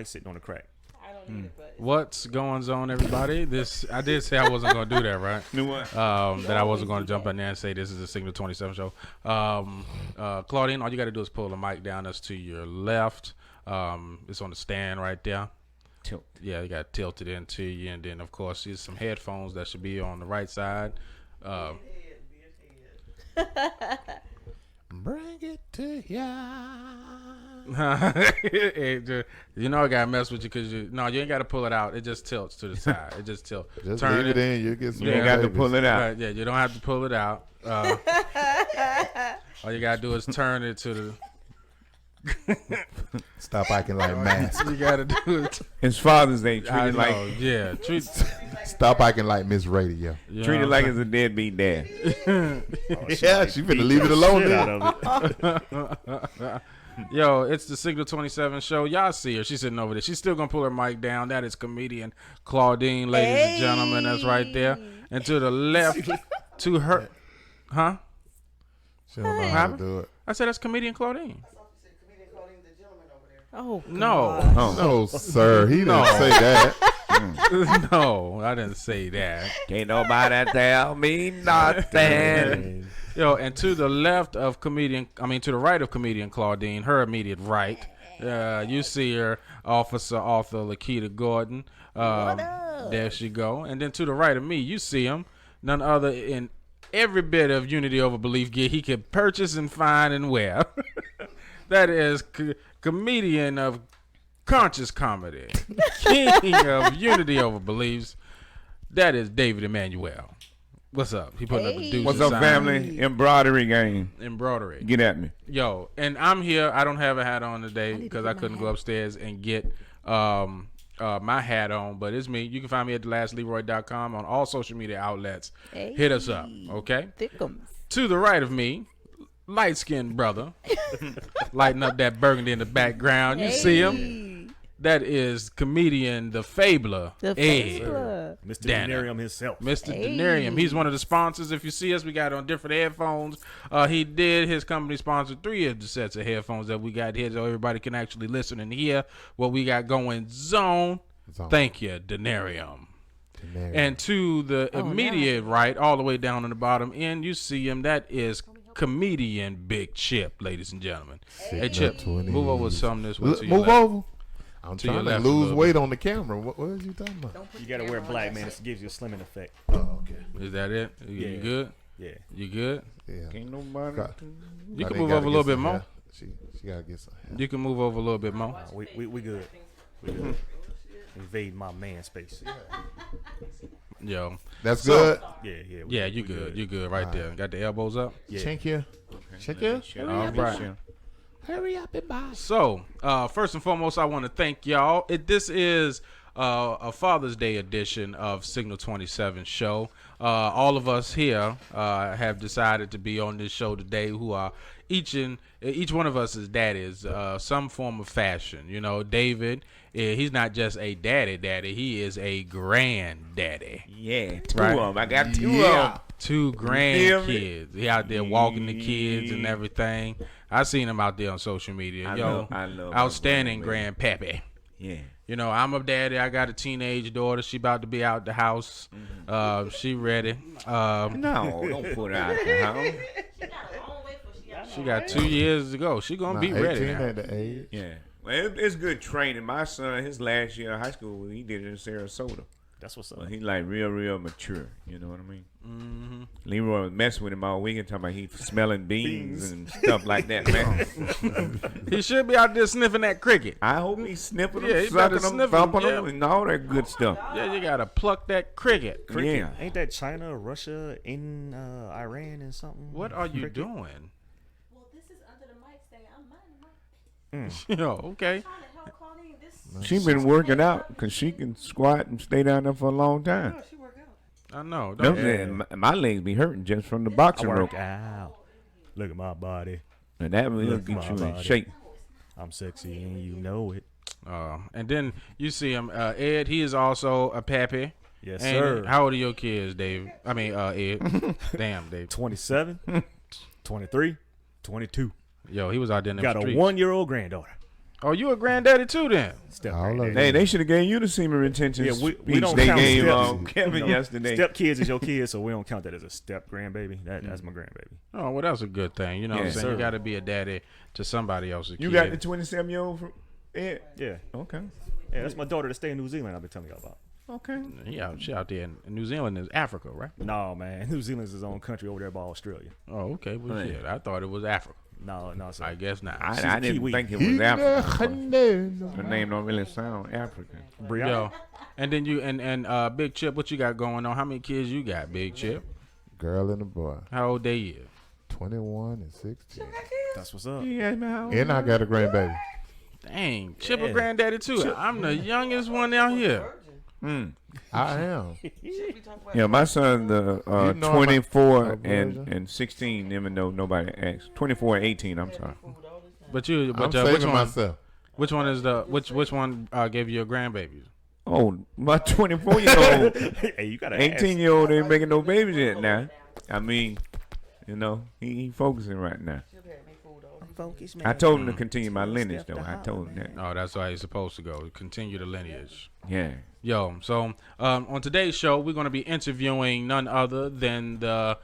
sitting on the crack. I don't need it, but What's going on, everybody? I did say I wasn't going to do that, right? Knew what? That I wasn't going to jump in there and say this is a Signal 27 show. Claudine, all you got to do is pull the mic down. That's to your left. It's on the stand right there. Tilt. Yeah, you got to tilt it into you. And then, of course, there's some headphones that should be on the right side. Bring it to ya. You know I gotta mess with you because you ain't gotta pull it out. It just tilts to the side. It just tilts. Just Turn leave it in. You get some. You ain't got to pull it out. Right, yeah, you don't have to pull it out. All you gotta do is turn it to the. Stop acting like mask. You gotta do it. His Father's Day. Treat I it know, like yeah. Stop acting like Miss Radio. treat it like it's a deadbeat dad. Yeah, she finna leave it alone Shit now. out of it. Yo, it's the Signal 27 show. Y'all see her. She's sitting over there. She's still going to pull her mic down. That is comedian Claudine, ladies and gentlemen. That's right there. And to the left, to her. Huh? She don't know how to do it. I said that's comedian Claudine. oh No. No, sir. He didn't say that. No, I didn't say that. Can't nobody tell me nothing. Yo, and to the left of to the right of comedian Claudine, her immediate right, you see her, Officer Arthur Lakita Gordon. There she go. And then to the right of me, you see him, none other in every bit of Unity Over Belief gear he could purchase and find and wear. That is comedian of conscious comedy, king of Unity Over Beliefs. That is David Emmanuel. What's up? He putting up a deuce. What's up, family? Embroidery game. Embroidery. Get at me. Yo, and I'm here. I don't have a hat on today because I couldn't go upstairs and get my hat on, but it's me. You can find me at thelastleroy.com on all social media outlets. Hey. Hit us up, okay? Thickums. To the right of me, light-skinned brother, lighting up that burgundy in the background. You see him? That is comedian, the Fabler, The Ed. Fabler. Mr. Danner. Denarium himself. Mr. Denarium. He's one of the sponsors. If you see us, we got on different headphones. His company sponsored 3 of the sets of headphones that we got here so everybody can actually listen and hear what we got going zone. Thank you, Denarium. And to the immediate right, all the way down on the bottom end, you see him. That is comedian Big Chip, ladies and gentlemen. Hey, Chip, move over some this way. Move over. I'm To your trying to left a lose little weight on the camera. What is you talking about? You gotta wear black, man. It gives you a slimming effect. Oh, okay. Is that it? You good? Yeah. You good? Yeah. Ain't nobody. You can move over a little bit more. She gotta get some hair. You can move over a little bit more. We good. We good. Invade my man space. Yo. That's good. Yeah. Yeah, you good. You good right there. Got the elbows up? Yeah. Check here. Check here. All right. Hurry up and buy. So, first and foremost, I want to thank y'all. This is a Father's Day edition of Signal 27 show. All of us here have decided to be on this show today who are each one of us is daddies, some form of fashion. You know, David, he's not just a daddy. He is a granddaddy. Yeah, 2 Right. of them. I got 2 of them. 2 grandkids. He out there walking the kids and everything. I seen him out there on social media. I love outstanding my grandbaby. grandpappy. Yeah. You know, I'm a daddy. I got a teenage daughter. She about to be out the house. She ready. No, don't put her out the house. She got 2 years to go. She gonna be ready 18 now. at the age. Yeah. Well, it's good training. My son, his last year of high school, he did it in Sarasota. That's what's up. Well, he like real mature. You know what I mean? Mm-hmm. Leroy was messing with him all weekend, talking about he smelling beans and stuff like that, man. He should be out there sniffing that cricket. I hope he's sniffing them, Yeah, he better sucking them, sniff 'em, thumping yeah. them, and all that good stuff. Yeah, you gotta pluck that cricket. Yeah. Ain't that China, Russia, in Iran and something? What are you Cricket? doing? Well, this is under the mic stand. I'm minding my Yo, okay. trying to help Claudine. This She been working out because she can squat and stay down there for a long time. she work out. I know. Them Don't- legs- my legs be hurting just from the boxing I rope. work out. Look at my body. And that will Look get my you in body. shape. I'm sexy and you know it. And then you see him, Ed. He is also a pappy. Yes, And sir. How old are your kids, Dave? I mean, Ed. Damn, Dave. 27, 23, 22. Yo, he was out there in the Got a streets. 1-year-old granddaughter. Oh, you a granddaddy too then? Step All of granddaddy. Hey, they should have gave you the semen retention Yeah, we speech don't they count gave steps. Kevin yesterday. Step kids is your kids, so we don't count that as a step grandbaby. That's my grandbaby. Oh, well, that's a good thing. You know what I'm Yeah, saying? sir. You got to be a daddy to somebody else's You kid. got the 27-year-old from Ed? Yeah, Okay. yeah, that's my daughter that stay in New Zealand. I've been telling y'all about. Okay. Yeah, she out there. In New Zealand is Africa, right? No, man, New Zealand's his own country over there by Australia. Oh, okay. Well, Right. shit. I thought it was Africa. No, sir. I guess not. She's I a didn't Kiwi. think it was African. African. Her name don't really sound African. Brianna. Yo, and then you and Big Chip, what you got going on? How many kids you got, Big Chip? Girl and a boy. How old they is? 21 and 16. That's what's up. Yeah, man. And I got a grandbaby. Dang, Chip a Yeah. granddaddy too. I'm the youngest one down here. I am. Yeah, my son, the You know 24 I'm a- and 16, even though nobody asked. 24 and 18, I'm sorry. But you, I'm but saving which one? myself. Which one is the which one gave you your grandbabies? Oh, my 24-year-old, Hey, you gotta 18-year-old ain't making no babies yet now. I mean, you know, he focusing right now. I told him to continue my lineage, though. I told him that. Oh, that's how you're supposed to go. Continue the lineage. Yeah. Yo, so on today's show, we're going to be interviewing none other than the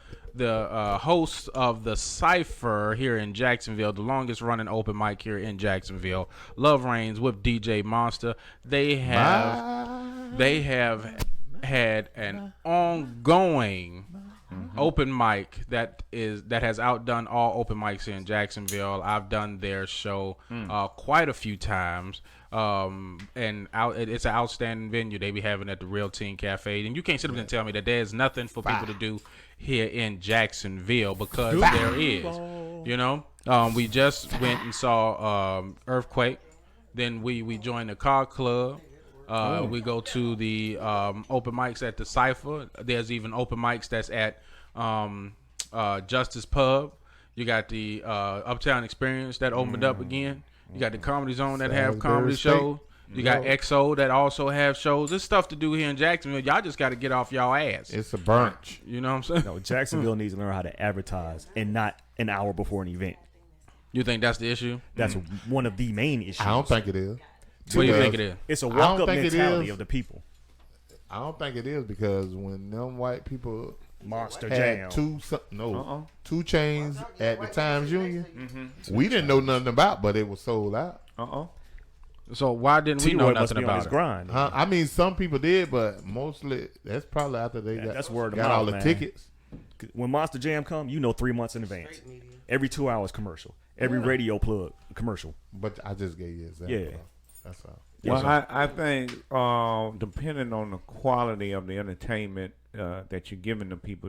host of the Cypher here in Jacksonville, the longest running open mic here in Jacksonville, Love Reigns with DJ Monster. They have had an ongoing open mic that has outdone all open mics here in Jacksonville. I've done their show quite a few times. It's an outstanding venue they be having at the Real Teen Cafe. And you can't sit up and tell me that there's nothing for people to do here in Jacksonville, because there is. You know, we just went and saw Earthquake. Then we joined the Car Club. We go to the open mics at the Cypher. There's even open mics that's at Justice Pub. You got the Uptown Experience that opened up again. You got the Comedy Zone that have comedy shows. You got EXO that also have shows. There's stuff to do here in Jacksonville. Y'all just got to get off y'all ass. It's a bunch. You know what I'm saying? No, Jacksonville needs to learn how to advertise and not an hour before an event. You think that's the issue? That's one of the main issues. I don't think it is. What do you Because think it is? It's a I don't walk-up think it mentality is. of the people. I don't think it is, because when them white people Monster had Jam. two chains at the Times Union, we didn't know nothing about, but it was sold out. So why didn't we know T-Roy must nothing be on about his it? grind. I mean, some people did, but mostly that's probably after they That's word of got mouth, all the man. tickets. When Monster Jam come, you know 3 months in advance. Every 2 hours commercial. Every radio plug commercial. But I just gave you an example. Yeah. That's all. Well, I think depending on the quality of the entertainment that you're giving the people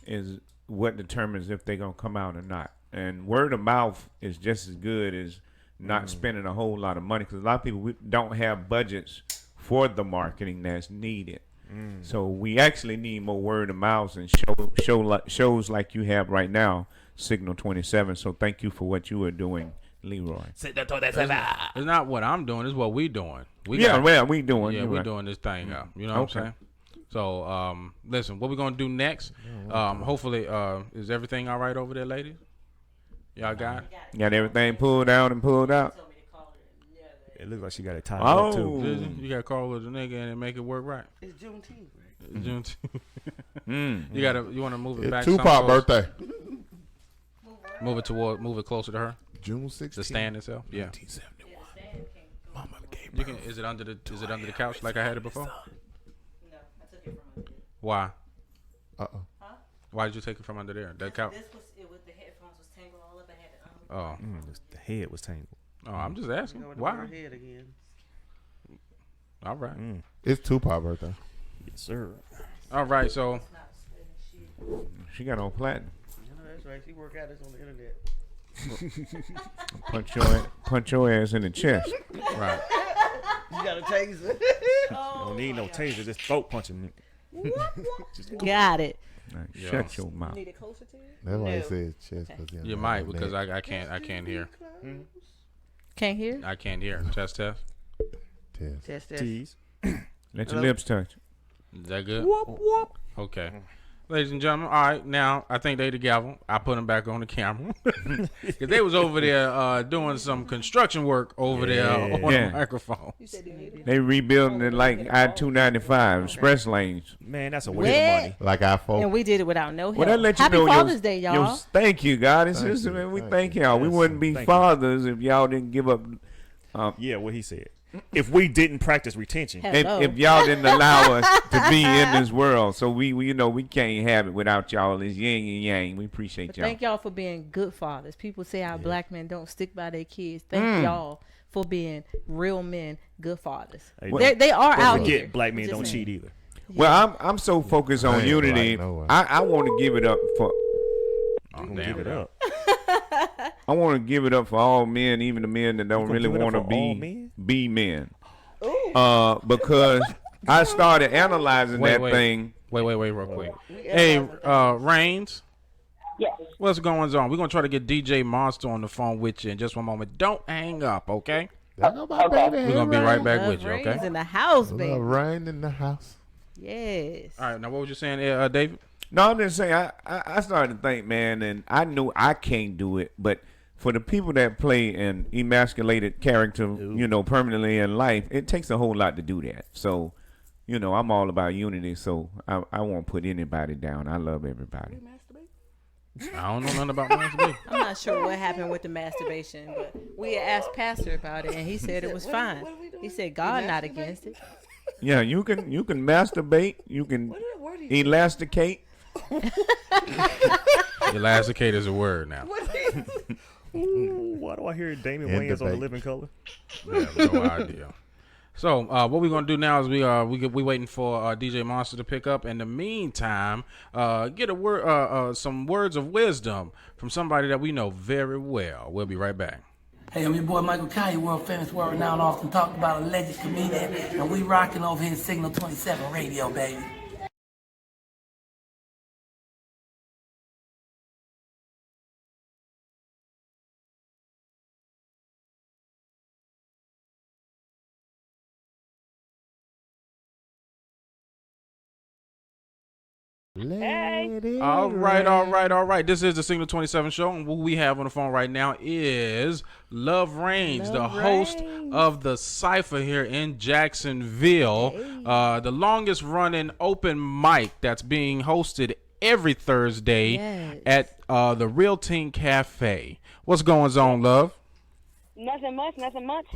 is what determines if they're going to come out or not. And word of mouth is just as good as not spending a whole lot of money, because a lot of people don't have budgets for the marketing that's needed. So we actually need more word of mouth and shows like you have right now, Signal 27. So thank you for what you are doing, Leroy. It's not what I'm doing. It's what we doing. We doing. Yeah, You're we're right. doing this thing out. You know what I'm saying? So, listen, what we're going to do next, hopefully, is everything all right over there, ladies? Y'all got it? Got everything pulled out and pulled out. It looks like she got it tied up too. You got to call with a nigga and make it work right. It's Juneteenth, right? Juneteenth. You want to move it It's back? Tupac birthday. Move it closer to her. June 16th. The stand itself. Yeah. 1971. Mama gave You can. Is it under the couch like I had it before? No, I took it from under. Why? Uh-oh. Why did you take it from under there? That couch. This was it with the headphones was tangled all up. I had to Oh. The head was tangled. Oh, I'm just asking. Why? All right. It's Tupac birthday. Yes, sir. All right. So She got on platinum. That's right. She work out this on the internet. Punch your ass in the chest. right. You got a taser. Don't need no taser, just throat punching. Got it. Right, shut your mouth. Need it closer to you? That's why he No. said chest. You might, because I can't hear. Can't hear? I can't hear. Test. Test. Test. Tease. Let your lips touch. Is that good? Okay. Ladies and gentlemen, all right, now I think they together. I put them back on the camera because they was over there doing some construction work over there on the microphone. They rebuilding it like I-295 express lanes. Man, that's a waste of money. Like I folk. And we did it without no help. Well, that let you Happy know Father's Day, y'all. Thank you, God. It's Thank just, you. man, we Thank thank you. y'all. We Yes, wouldn't be thank you. fathers if y'all didn't give up. Yeah, what he said. If we didn't practice retention, Hello. If y'all didn't allow us to be in this world, so we we can't have it without y'all. It's yin and yang. We appreciate But y'all. thank y'all for being good fathers. People say our black men don't stick by their kids. Thank y'all for being real men, good fathers. Hey, They are don't out forget here. black men Just don't saying. cheat either. Well, I'm so focused I on ain't unity. black, no way. I want to give it up for. Oh, Don't damn give it up. I want to give it up for all men, even the men that don't gonna really give it up want to for all men? be men. Because I started analyzing that thing. Wait, real quick. Hey, Reigns. Yes. What's going on? We're going to try to get DJ Monster on the phone with you in just one moment. Don't hang up, okay? There go my baby. We're going to be right back Love with you, reigns okay? in the house, baby. Love rain in the house. Yes. All right, now what was you saying, David? No, I'm just saying, I started to think, man, and I knew I can't do it, but for the people that play an emasculated character, permanently in life, it takes a whole lot to do that. So, I'm all about unity, so I won't put anybody down. I love everybody. I don't know nothing about masturbation. I'm not sure what happened with the masturbation, but we asked Pastor about it, and he said it was fine. He said God not against it. Yeah, you can masturbate, you can elasticate. Elasticate is a word now. Ooh, why do I hear Damon In Wayans on the debate. Living Color? I have no idea. So what we're gonna do now is we waiting for DJ Monster to pick up. In the meantime, get a word, some words of wisdom from somebody that we know very well. We'll be right back. Hey, I'm your boy Michael Kanye, world famous, world renowned, often talked about, a legend comedian, and we rocking over here at Signal 27 Radio, baby. All right. This is the Signal 27 show, and what we have on the phone right now is Love Reigns, the host of the Cypher here in Jacksonville, the longest running open mic that's being hosted every Thursday at the Real Teen Cafe. What's going on, Love? Nothing much.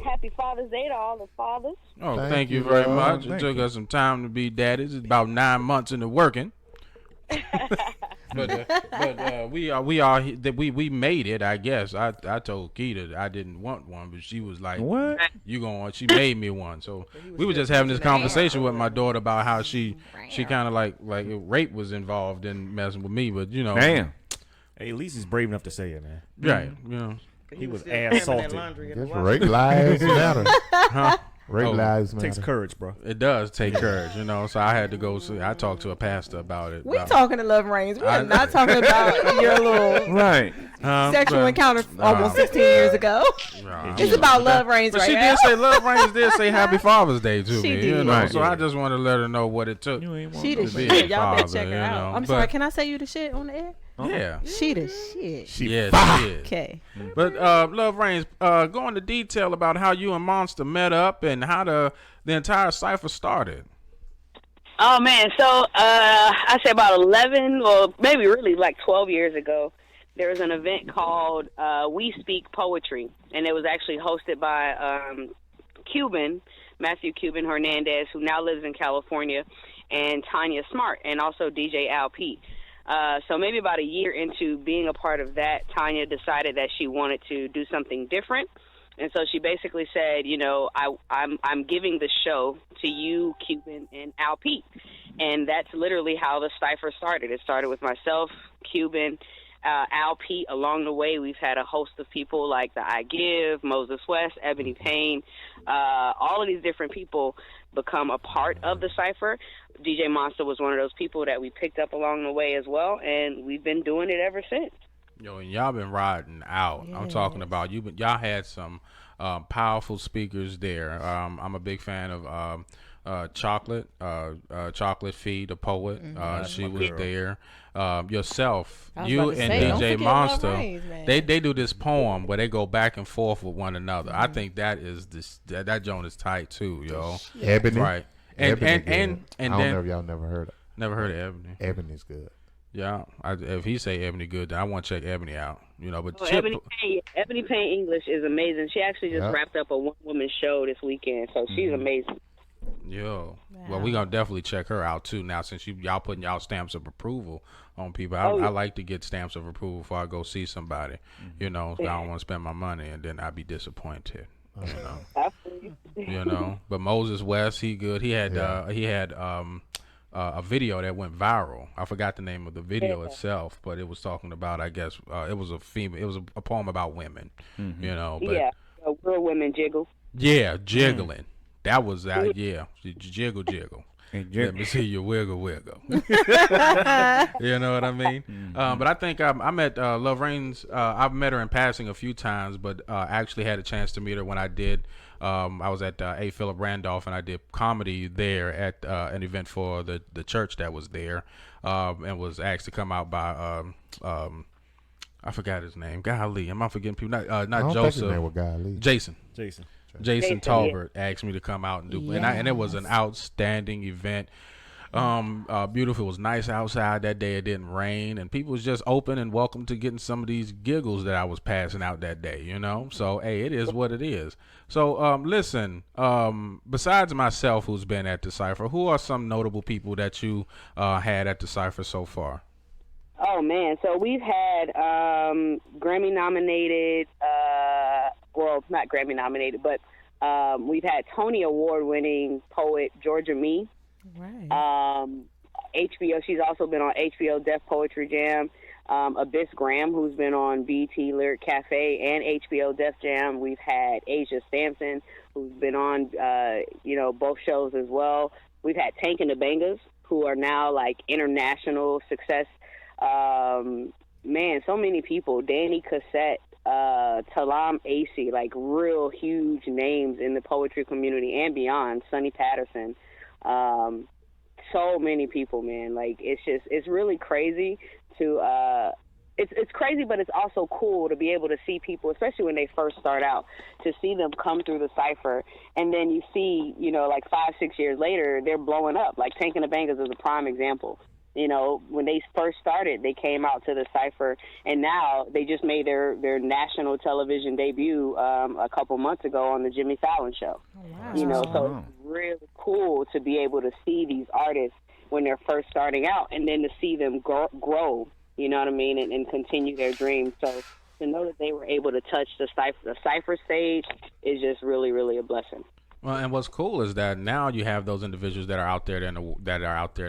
Happy Father's Day to all the fathers. Oh, thank you very Love. much. It Thank took you. us some time to be daddies. It's about 9 months into working. but we made it, I guess. I told Keita I didn't want one, but she was like, What? She made me one. So we were just having this conversation with my daughter about how she kind of like rape was involved in messing with me, but Damn. Hey, at least he's brave enough to say it, man. right, He was still ass cramming that salted. laundry in the Just washer. rape lives matter. huh? Rape Oh, lives matter. Takes courage, bro. It does take courage, so I had to go see. I talked to a pastor about it. We talking to Love Reigns. We're not talking about your little Right. sexual encounter almost 16 years ago. It's about Love Reigns But right she now. did say Love Reigns did say Happy Father's Day to She me, did. Right. So I just want to let her know what it took. You ain't want She no the be shit. a Y'all better father, check her you out. know, I'm but- sorry. Can I say you the shit on the air? Yeah. She the shit. Yeah, she is. Okay. But Love Reigns, go into detail about how you and Monster met up and how the entire cipher started. Oh man, so I say about 11 or maybe really like 12 years ago, there was an event called We Speak Poetry, and it was actually hosted by Matthew Cuban Hernandez, who now lives in California, and Tanya Smart, and also DJ Al Pete. So maybe about a year into being a part of that, Tanya decided that she wanted to do something different. And so she basically said, I'm giving the show to you, Cuban, and Al Pete. And that's literally how the Cypher started. It started with myself, Cuban, Al Pete. Along the way, we've had a host of people like the I Give, Moses West, Ebony Payne. All of these different people become a part of the Cypher. DJ Monster was one of those people that we picked up along the way as well, and we've been doing it ever since. And y'all been riding out. I'm talking about y'all had some Powerful speakers there. I'm a big fan of Chocolate Fee, the poet. She was there. Yourself, I was you about to and say, don't DJ forget Love Monster. Reigns, man. They do this poem where they go back and forth with one another. I think that is that joint is tight too, yo. Ebony. Right. And Ebony good. and I don't then know if y'all never heard of never heard of Ebony. Ebony's good. Yeah, if he say Ebony good, then I want to check Ebony out. You know, but Oh, Chip, Ebony Payne English is amazing. She actually just wrapped up a one-woman show this weekend, so she's amazing. yo, well, we gonna definitely check her out too. Now, since y'all putting y'all stamps of approval on people, I like to get stamps of approval before I go see somebody. You know, I don't want to spend my money and then I'd be disappointed. You know, Absolutely. you know. But Moses West, he good. He had a video that went viral. I forgot the name of the video itself, but it was talking about, I guess, it was a female. It was a poem about women. You know, but real women jiggle. yeah, jiggling. That was that. Yeah, jiggle. Let me see you wiggle. You know what I mean? But I think I met Love Reigns. I've met her in passing a few times, but actually had a chance to meet her when I did. I was at A. Philip Randolph, and I did comedy there at an event for the church that was there, and was asked to come out by I forgot his name. Golly, am I forgetting people? Not I don't Joseph. think his name was Golly. Jason Talbert asked me to come out and do, and it was an outstanding event. Beautiful. It was nice outside that day. It didn't rain, and people was just open and welcome to getting some of these giggles that I was passing out that day. You know, so hey, it is what it is. So listen. Besides myself, who's been at the Cypher, who are some notable people that you had at the Cypher so far? Oh man, so we've had Grammy nominated. Well, not Grammy nominated, but we've had Tony Award winning poet Georgia Me. Right. HBO, she's also been on HBO Def Poetry Jam. Abyss Graham, who's been on BT Lyric Cafe and HBO Def Jam. We've had Asia Sampson, who's been on, both shows as well. We've had Tank and the Bangas, who are now like international success. Man, so many people. Danny Cassette, Talam Acey, like real huge names in the poetry community and beyond. Sonny Patterson. So many people, man. Like it's really crazy to it's crazy, but it's also cool to be able to see people, especially when they first start out, to see them come through the Cypher, and then you see, like 5-6 years later, they're blowing up. Like Tank and the Bangers is a prime example. When they first started, they came out to the Cypher, and now they just made their national television debut a couple months ago on the Jimmy Fallon show. Oh, wow. So it's really cool to be able to see these artists when they're first starting out, and then to see them grow, you know what I mean, and continue their dreams. So to know that they were able to touch the Cypher stage is just really, really a blessing. Well, and what's cool is that now you have those individuals that are out there and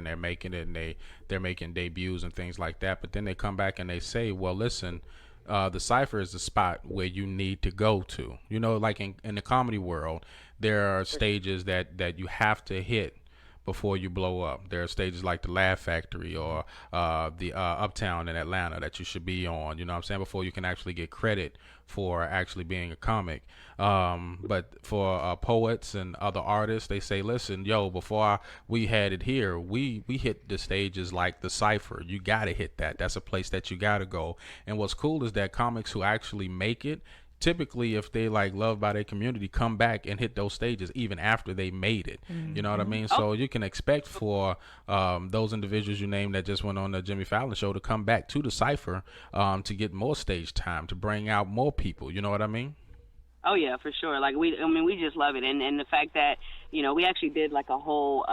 they're making it, and they're making debuts and things like that. But then they come back and they say, well, listen, the Cypher is the spot where you need to go to. Like in the comedy world, there are stages that you have to hit before you blow up. There are stages like the Laugh Factory or the Uptown in Atlanta that you should be on, you know what I'm saying, before you can actually get credit for actually being a comic. But for poets and other artists, they say, listen, before we had it here, we hit the stages like the Cypher. You got to hit that. That's a place that you got to go. And what's cool is that comics who actually make it, typically, if they like loved by their community, come back and hit those stages even after they made it. You know what I mean? So you can expect for those individuals you named that just went on the Jimmy Fallon show to come back to the Cypher to get more stage time, to bring out more people. You know what I mean? Oh yeah, for sure. Like we just love it, and the fact that we actually did like a whole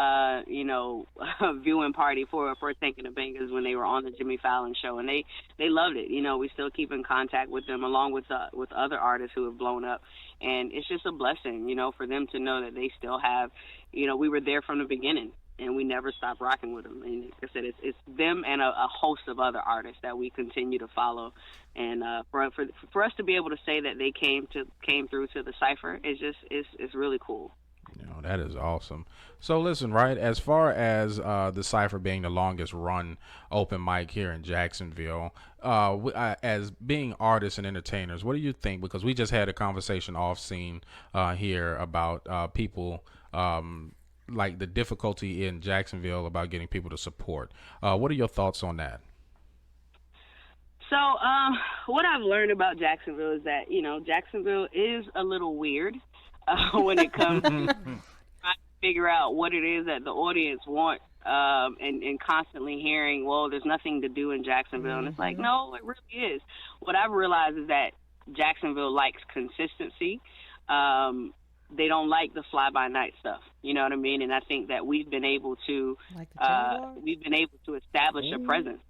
viewing party for Thinking of Bangers when they were on the Jimmy Fallon show, and they loved it. We still keep in contact with them along with other artists who have blown up, and it's just a blessing, for them to know that they still have, we were there from the beginning. And we never stop rocking with them. And like I said, it's them and a host of other artists that we continue to follow. And for us to be able to say that they came through to the Cypher is just it's really cool. That is awesome. So listen, right, as far as the Cypher being the longest run open mic here in Jacksonville, as being artists and entertainers, what do you think? Because we just had a conversation off scene here about people like the difficulty in Jacksonville about getting people to support. What are your thoughts on that? So, what I've learned about Jacksonville is that, Jacksonville is a little weird when it comes to trying to figure out what it is that the audience want, and constantly hearing, well, there's nothing to do in Jacksonville. And it's like, no, it really is. What I've realized is that Jacksonville likes consistency. They don't like the fly-by-night stuff. You know what I mean? And I think that we've been able to establish a presence.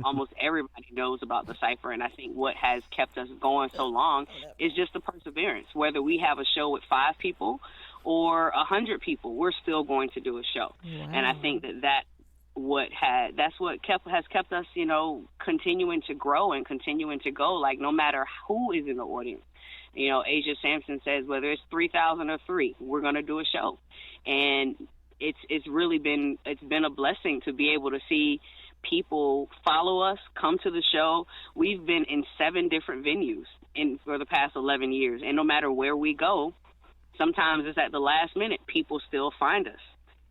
Almost everybody knows about the Cypher, and I think what has kept us going so long is just the perseverance. Whether we have a show with 5 people or 100 people, we're still going to do a show. Wow. And I think that's what has kept us, continuing to grow and continuing to go. Like, no matter who is in the audience, Asia Sampson says whether it's 3,000 or 3, we're going to do a show, and it's been a blessing to be able to see people follow us, come to the show. We've been in 7 different venues for the past 11 years. And no matter where we go, sometimes it's at the last minute, people still find us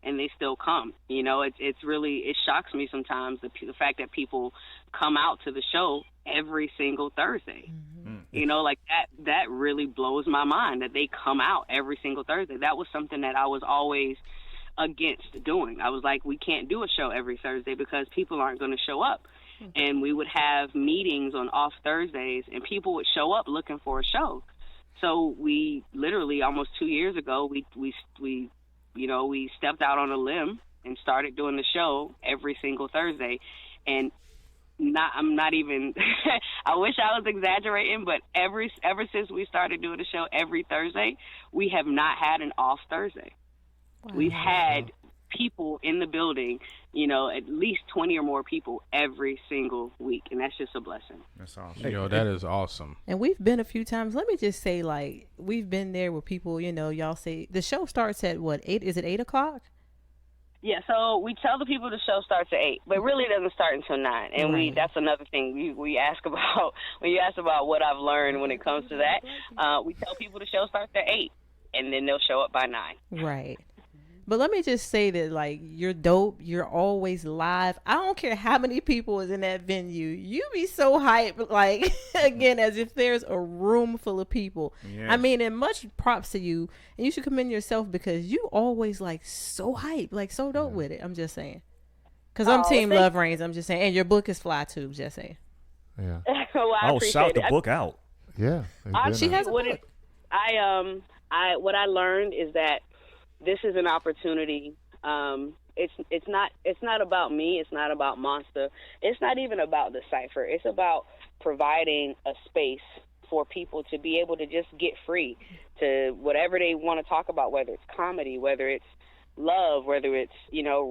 and they still come. It shocks me sometimes, the fact that people come out to the show every single Thursday. Like that really blows my mind that they come out every single Thursday. That was something that I was always against doing. I was like, we can't do a show every Thursday because people aren't going to show up. And we would have meetings on off Thursdays, and people would show up looking for a show. So we literally almost 2 years ago, we stepped out on a limb and started doing the show every single Thursday. And I'm not even I wish I was exaggerating, but ever since we started doing the show every Thursday, we have not had an off Thursday. Wow. We've had people in the building, at least 20 or more people every single week, and that's just a blessing. That's awesome. That is awesome. And we've been a few times. Let me just say, like, we've been there with people, y'all say the show starts at what, 8? Is it 8 o'clock? Yeah, so we tell the people the show starts at 8, but really it doesn't start until 9. And that's another thing we ask about. When you ask about what I've learned when it comes to that, we tell people the show starts at 8, and then they'll show up by 9. Right. But let me just say that, like, you're dope. You're always live. I don't care how many people is in that venue. You be so hyped, like, again, as if there's a room full of people. Yes. I mean, and much props to you. And you should commend yourself because you always, like, so hyped, like, so dope with it. I'm just saying. Because I'm Team Love Reigns. I'm just saying. And your book is fly, too. Just saying. Yeah. Well, shout the book out. Yeah. She has a book. What I learned is that this is an opportunity. It's not about me. It's not about Monster. It's not even about the Cypher. It's about providing a space for people to be able to just get free to whatever they want to talk about, whether it's comedy, whether it's love, whether it's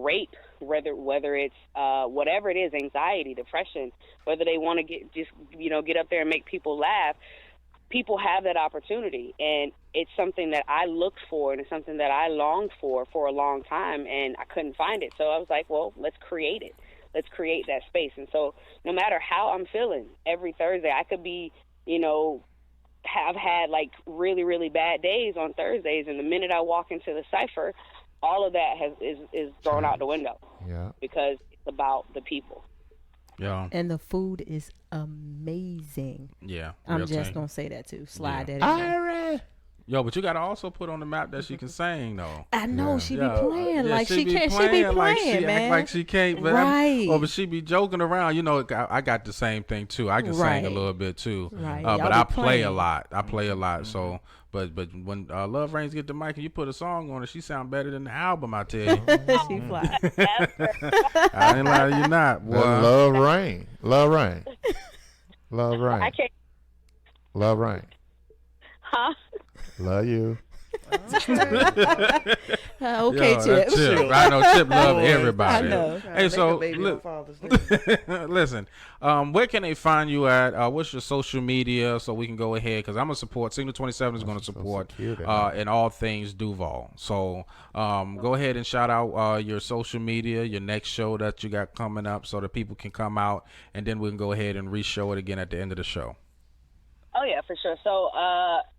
rape, whether it's whatever it is, anxiety, depression, whether they want to get up there and make people laugh. People have that opportunity, and it's something that I looked for, and it's something that I longed for a long time, and I couldn't find it. So I was like, well, let's create it. Let's create that space. And so no matter how I'm feeling, every Thursday, I could be, have had like really, really bad days on Thursdays, and the minute I walk into the Cypher, all of that is thrown out the window. Yeah. Because it's about the people. Yeah. And the food is amazing. Yeah. I'm just going to say that too. Slide that in. Yo, but you got to also put on the map that she can sing, though. I know. She be playing. Like she can't. She be playing, like she man. Act like she can't. But right. But she be joking around. I got the same thing, too. I can sing a little bit, too. Right. But I play a lot. So... But when Love Reigns get the mic and you put a song on it, she sound better than the album, I tell you. She fly. I ain't lie to you not, boy. Love Reign. Love Reign. Love Reign. I can't. Love Reign. Huh? Love you. Okay, Yo, that's Chip. Chip. I know Chip love everybody. I know. Hey, so listen, where can they find you at? What's your social media so we can go ahead? Because I'm gonna support Signal 27 is gonna support in all things Duval. So go ahead and shout out your social media, your next show that you got coming up, so that people can come out, and then we can go ahead and re-show it again at the end of the show. Oh, yeah, for sure. So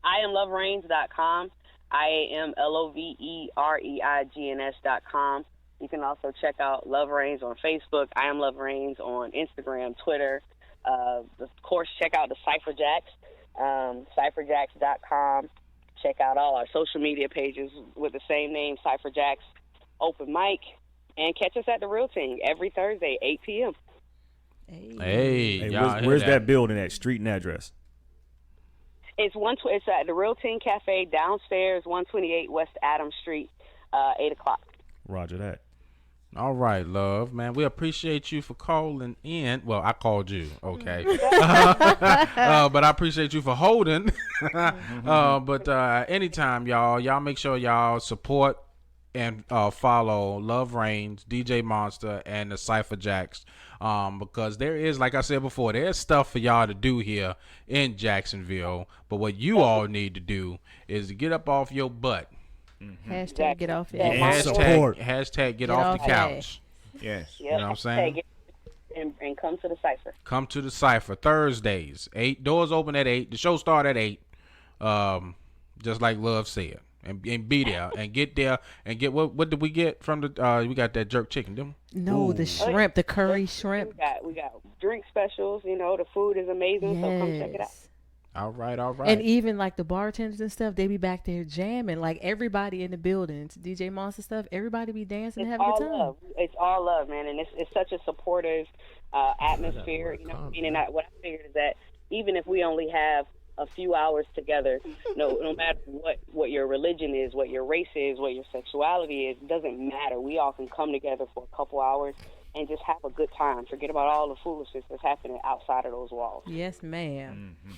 IamLoveReigns.com. IamLoveReigns.com. You can also check out Love Reigns on Facebook. I am Love Reigns on Instagram, Twitter. Of course, check out the Cypher Jacks, CypherJacks.com. Check out all our social media pages with the same name, Cypher Jacks Open Mic. And catch us at the Real Team every Thursday, 8 p.m. Hey, where's that building at? Street and address? It's at the Real Team Cafe downstairs, 128 West Adams Street, 8 o'clock. Roger that. All right, love, man. We appreciate you for calling in. Well, I called you, okay. But I appreciate you for holding. But anytime, y'all make sure y'all support and follow Love Reigns, DJ Monster, and the Cypher Jacks. Because there is, like I said before, there's stuff for y'all to do here in Jacksonville. But what you all need to do is to get up off your butt. Hashtag get off your Hashtag get off the couch. Yes. Yep. You know what I'm saying? And come to the Cypher. Come to the Cypher Thursdays. 8 doors open at 8. The show start at 8. Just like Love said. And be there and get there and get what did we get from the we got that jerk chicken, didn't we? No, the shrimp, the curry shrimp. We got drink specials, the food is amazing, so come check it out. All right. And even like the bartenders and stuff, they be back there jamming. Like everybody in the building, it's DJ Monster stuff, everybody be dancing and having a good time. Love. It's all love, man, and it's such a supportive atmosphere. And what I figured is that even if we only have a few hours together, no matter what your religion is, what your race is, what your sexuality is, it doesn't matter. We all can come together for a couple hours and just have a good time. Forget about all the foolishness that's happening outside of those walls. Yes, ma'am. Mm-hmm.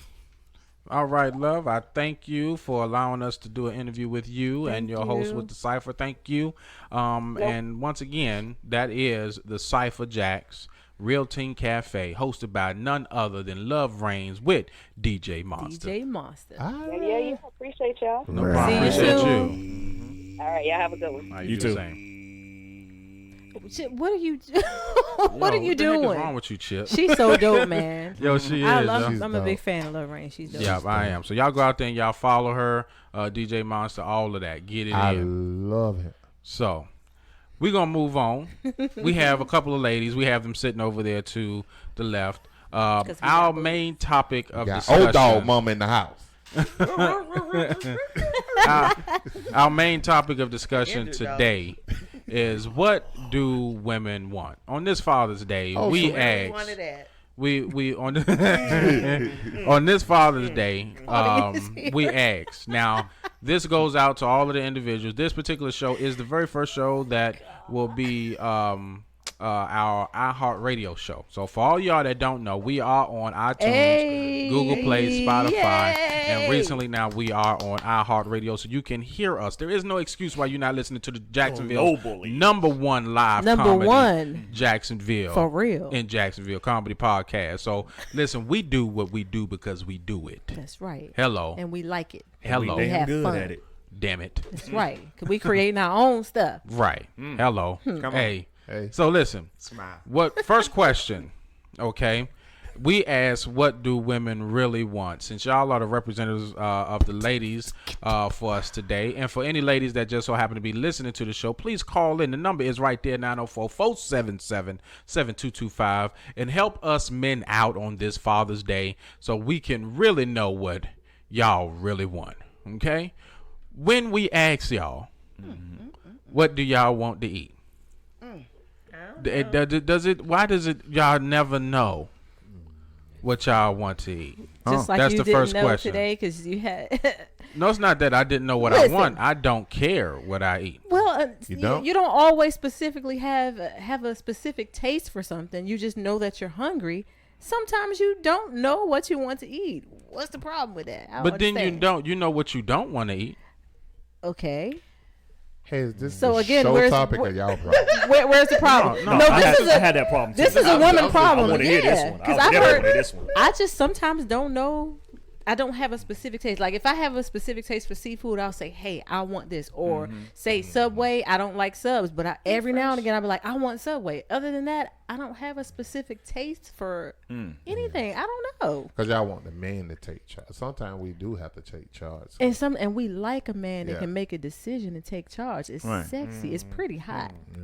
All right, love. I thank you for allowing us to do an interview with you and your host with the Cypher. Thank you. And once again, that is the Cypher Jacks Real Team Cafe, hosted by none other than Love Reigns with DJ Monster. DJ Monster. Yeah. Appreciate y'all. No problem. Appreciate you. All right, y'all have a good one. You too. Chip, what are you? What are you doing? What's wrong with you, Chip? She's so dope, man. Yo, she is. I'm a big fan of Love Reigns. She's dope. Yeah, I am. So y'all go out there and y'all follow her, DJ Monster, all of that. Get it in. I love it. So we're going to move on. We have a couple of ladies. We have them sitting over there to the left. Our main topic of discussion. Old dog mama in the house. Our main topic of discussion today is, what do women want? On this Father's Day, we ask. We on on this Father's Day, we ask. Now, this goes out to all of the individuals. This particular show is the very first show that will be our iHeart Radio show. So for all y'all that don't know, we are on iTunes, Google Play, Spotify, and recently now we are on iHeart Radio, so you can hear us. There is no excuse why you're not listening to the Jacksonville #1 live comedy, Jacksonville, for real, in Jacksonville comedy podcast. So listen, we do what we do because we do it. That's right. Hello, and we like it. Hello, we have good fun at it. Damn it. That's right. Cause we creating our own stuff. Right. Hello. Come Hey. Hey. So listen. Smile. First question, okay? We ask, what do women really want? Since y'all are the representatives of the ladies for us today, and for any ladies that just so happen to be listening to the show, please call in. The number is right there, 904-477-7225, and help us men out on this Father's Day so we can really know what y'all really want, okay? When we ask y'all, what do y'all want to eat? Why does it y'all never know what y'all want to eat? Just like That's you the didn't first know question. today because you had. No, it's not that I didn't know what I want. I don't care what I eat. Well, You don't? you don't always specifically have a specific taste for something. You just know that you're hungry. Sometimes you don't know what you want to eat. What's the problem with that? But then you know what you don't want to eat. Okay. Hey, is this So the again, show where's- topic or y'all problem? Where's the problem? No, this I is had that problem. This too. is a woman problem. I want to hear this Yeah, one. because I I've never heard. wanted this one. I just sometimes don't know. I don't have a specific taste. Like if I have a specific taste for seafood, I'll say, "Hey, I want this," or say Subway. I don't like subs, but every now and again I'll be like, "I want Subway." Other than that, I don't have a specific taste for anything. I don't know. Because y'all want the man to take charge. Sometimes we do have to take charge. And we like a man that Yeah. can make a decision and take charge. It's Right. sexy. It's pretty hot. Yeah.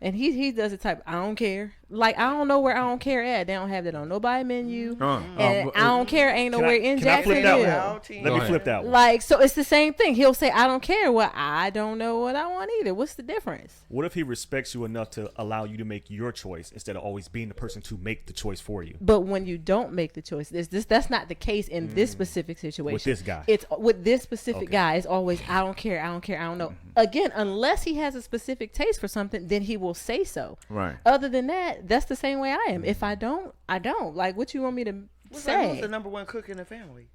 And he does the type. I don't care. Like I don't know where I don't care at. They don't have that on nobody menu. And I don't care. Ain't Can I- nowhere in can I flip that one? Jacksonville. Let me ahead. flip that one. Like so, it's the same thing. He'll say I don't care. Well, I don't know what I want either. What's the difference? What if he respects you enough to allow you to make your choice instead of always being the person to make the choice for you? But when you don't make the choice, that's not the case in this specific situation. With this guy. It's with this specific Okay. guy. It's always I don't care. I don't care. I don't know. Again, unless he has a specific taste for something, then he will say so. Right. Other than that, that's the same way I am. If I don't, I don't. Like, what you want me to Who's say? the number one cook in the family?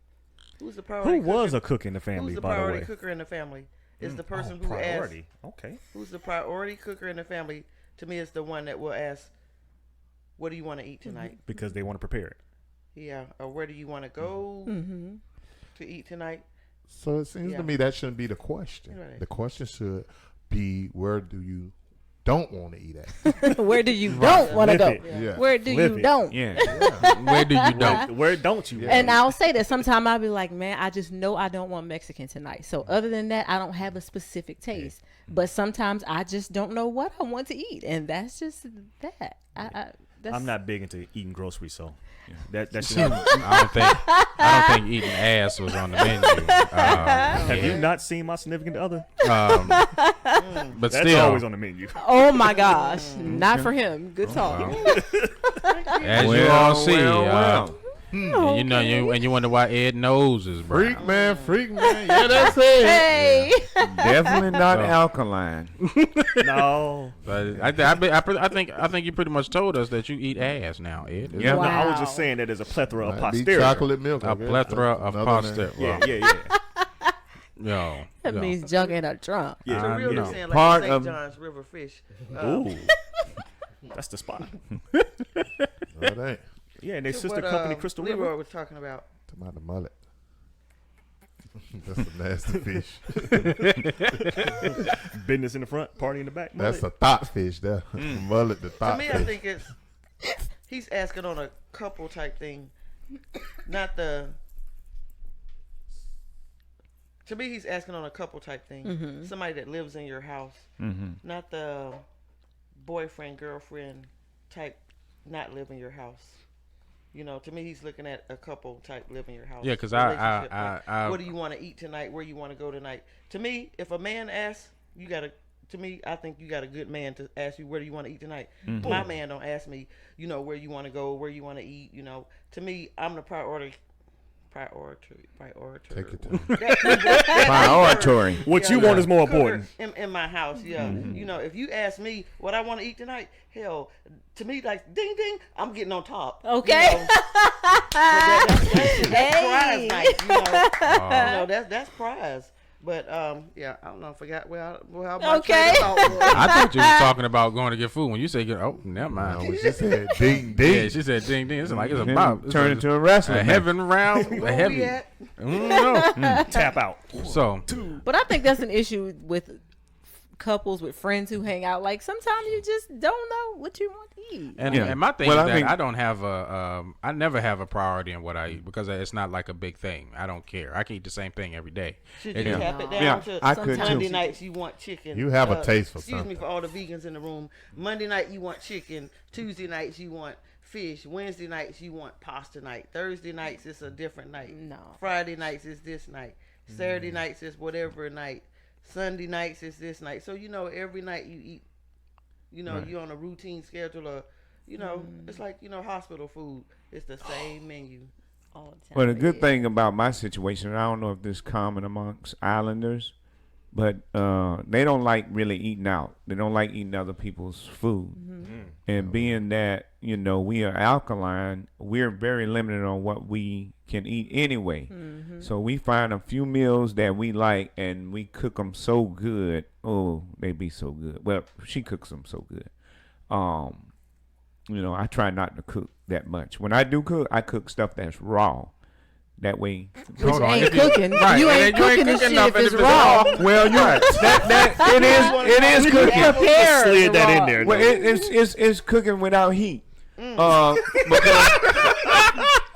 Who's the priority? Who was cooker? a cook in the family, Who's the by the priority way? cooker in the family? Is the Oh, person who asks. priority. Okay. Who's the priority cooker in the family? To me, it's the one that will ask, "What do you want to eat tonight?" Because they want to prepare it. Yeah, or where do you want to go to eat tonight? So it seems Yeah. to me that shouldn't be the question. Right. The question should be, where do you don't want to eat at? Where do you don't want to go? Flip it. Yeah. Where do Flip you it. don't? Yeah. Where do you don't? Where don't you? And I'll say that sometimes I'll be like, man, I just know I don't want Mexican tonight. So other than that, I don't have a specific taste. But sometimes I just don't know what I want to eat, and that's just that. That's, I'm not big into eating groceries, so that's I don't think eating ass was on the menu. Have you not seen my significant other? But That's still, always on the menu. Oh my gosh, not for him. Good talk. as you all see, well. you know, you wonder why Ed nose is brown. Freak man. Yeah, that's it. Hey, Definitely not Oh. alkaline. No. But I think you pretty much told us that you eat ass now, Ed. Yeah. No, I was Wow. just saying that there's a plethora of Might be posterity. chocolate milk. I A guess. plethora That's of another pasta. name. Yeah. Yo, that yo. means junk in a trunk. Yeah. So really no. saying like Part St. of- John's River fish. Ooh. That's the spot. No, it ain't. Yeah, and they to sister what, company, Crystal Leroy River. was talking about. Tomato mullet. That's a nasty fish. Business in the front, party in the back. That's mullet. a thought fish there. Mullet, the To thought me, fish. I think he's asking on a couple type thing, not the. To me, he's asking on a couple type thing. Somebody that lives in your house, not the boyfriend girlfriend type, not live in your house. You know, to me, he's looking at a couple type live in your house. Yeah, 'cause relationship I- type. What do you want to eat tonight? Where you want to go tonight? To me, if a man asks, you gotta. To me, I think you got a good man to ask you where do you want to eat tonight. My man don't ask me, you know, where you want to go, where you want to eat. You know, to me, I'm the priority. Take your time. Priority. What you want is more important. In my house, yeah. You know, if you ask me what I want to eat tonight, hell, to me, like, ding, ding, I'm getting on top. Okay. You know? That's Hey. prize night, you know. That's prize. But, yeah, I don't know. I forgot where my Okay. train of thought was. I thought you was talking about going to get food. When you say, oh, never mind. When she said ding, ding. Yeah, she said ding ding. It's like it's about it's Turn a, into a wrestling a match. heaven round. A Where heavy. we at? No. Tap out. So But I think that's an issue with couples with friends who hang out. Like sometimes you just don't know what you want to eat. and, Yeah. and my thing Well, is I that think- I don't have I never have a priority in what I eat because it's not like a big thing. I don't care. I can eat the same thing every day. Should It you is- tap it down Yeah, to I could Monday too. nights you want chicken. You have a taste for Excuse me something. for all the vegans in the room. Monday night you want chicken. Tuesday nights you want fish. Wednesday nights you want pasta night. Thursday nights it's a different night. No. Friday nights is this night. Saturday nights is whatever night. Sunday nights is this night. So you know every night you eat. You know you're on a routine schedule. Or you know it's like hospital food. It's the same menu. All the time. Well, the good thing about my situation, I don't know if this is common amongst islanders, but they don't like really eating out. They don't like eating other people's food. And being that, we are alkaline, we're very limited on what we can eat anyway. So we find a few meals that we like, and we cook them so good. Oh, they be so good. Well, she cooks them so good. You know, I try not to cook that much. When I do cook, I cook stuff that's raw. That way, Which ain't cooking. Right, You and ain't then you ain't cooking this cooking shit nothing if it's if it's raw. well, you're right. It is cooking. Prepare Slid the that in raw. there. Well, it's cooking without heat. Because,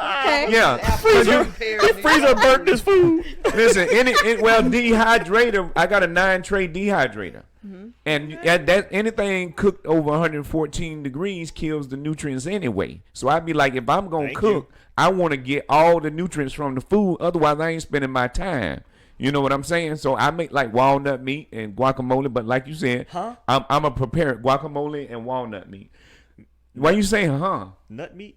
Okay. yeah, Freezer burnt this food. listen, dehydrator. I got a 9-tray dehydrator, and that anything cooked over 114 degrees kills the nutrients anyway. So I'd be like, if I'm gonna Thank cook, you. I want to get all the nutrients from the food. Otherwise, I ain't spending my time. You know what I'm saying? So I make like walnut meat and guacamole. But like you said, I'm a prepared guacamole and walnut meat. Why you saying, huh? Nut meat.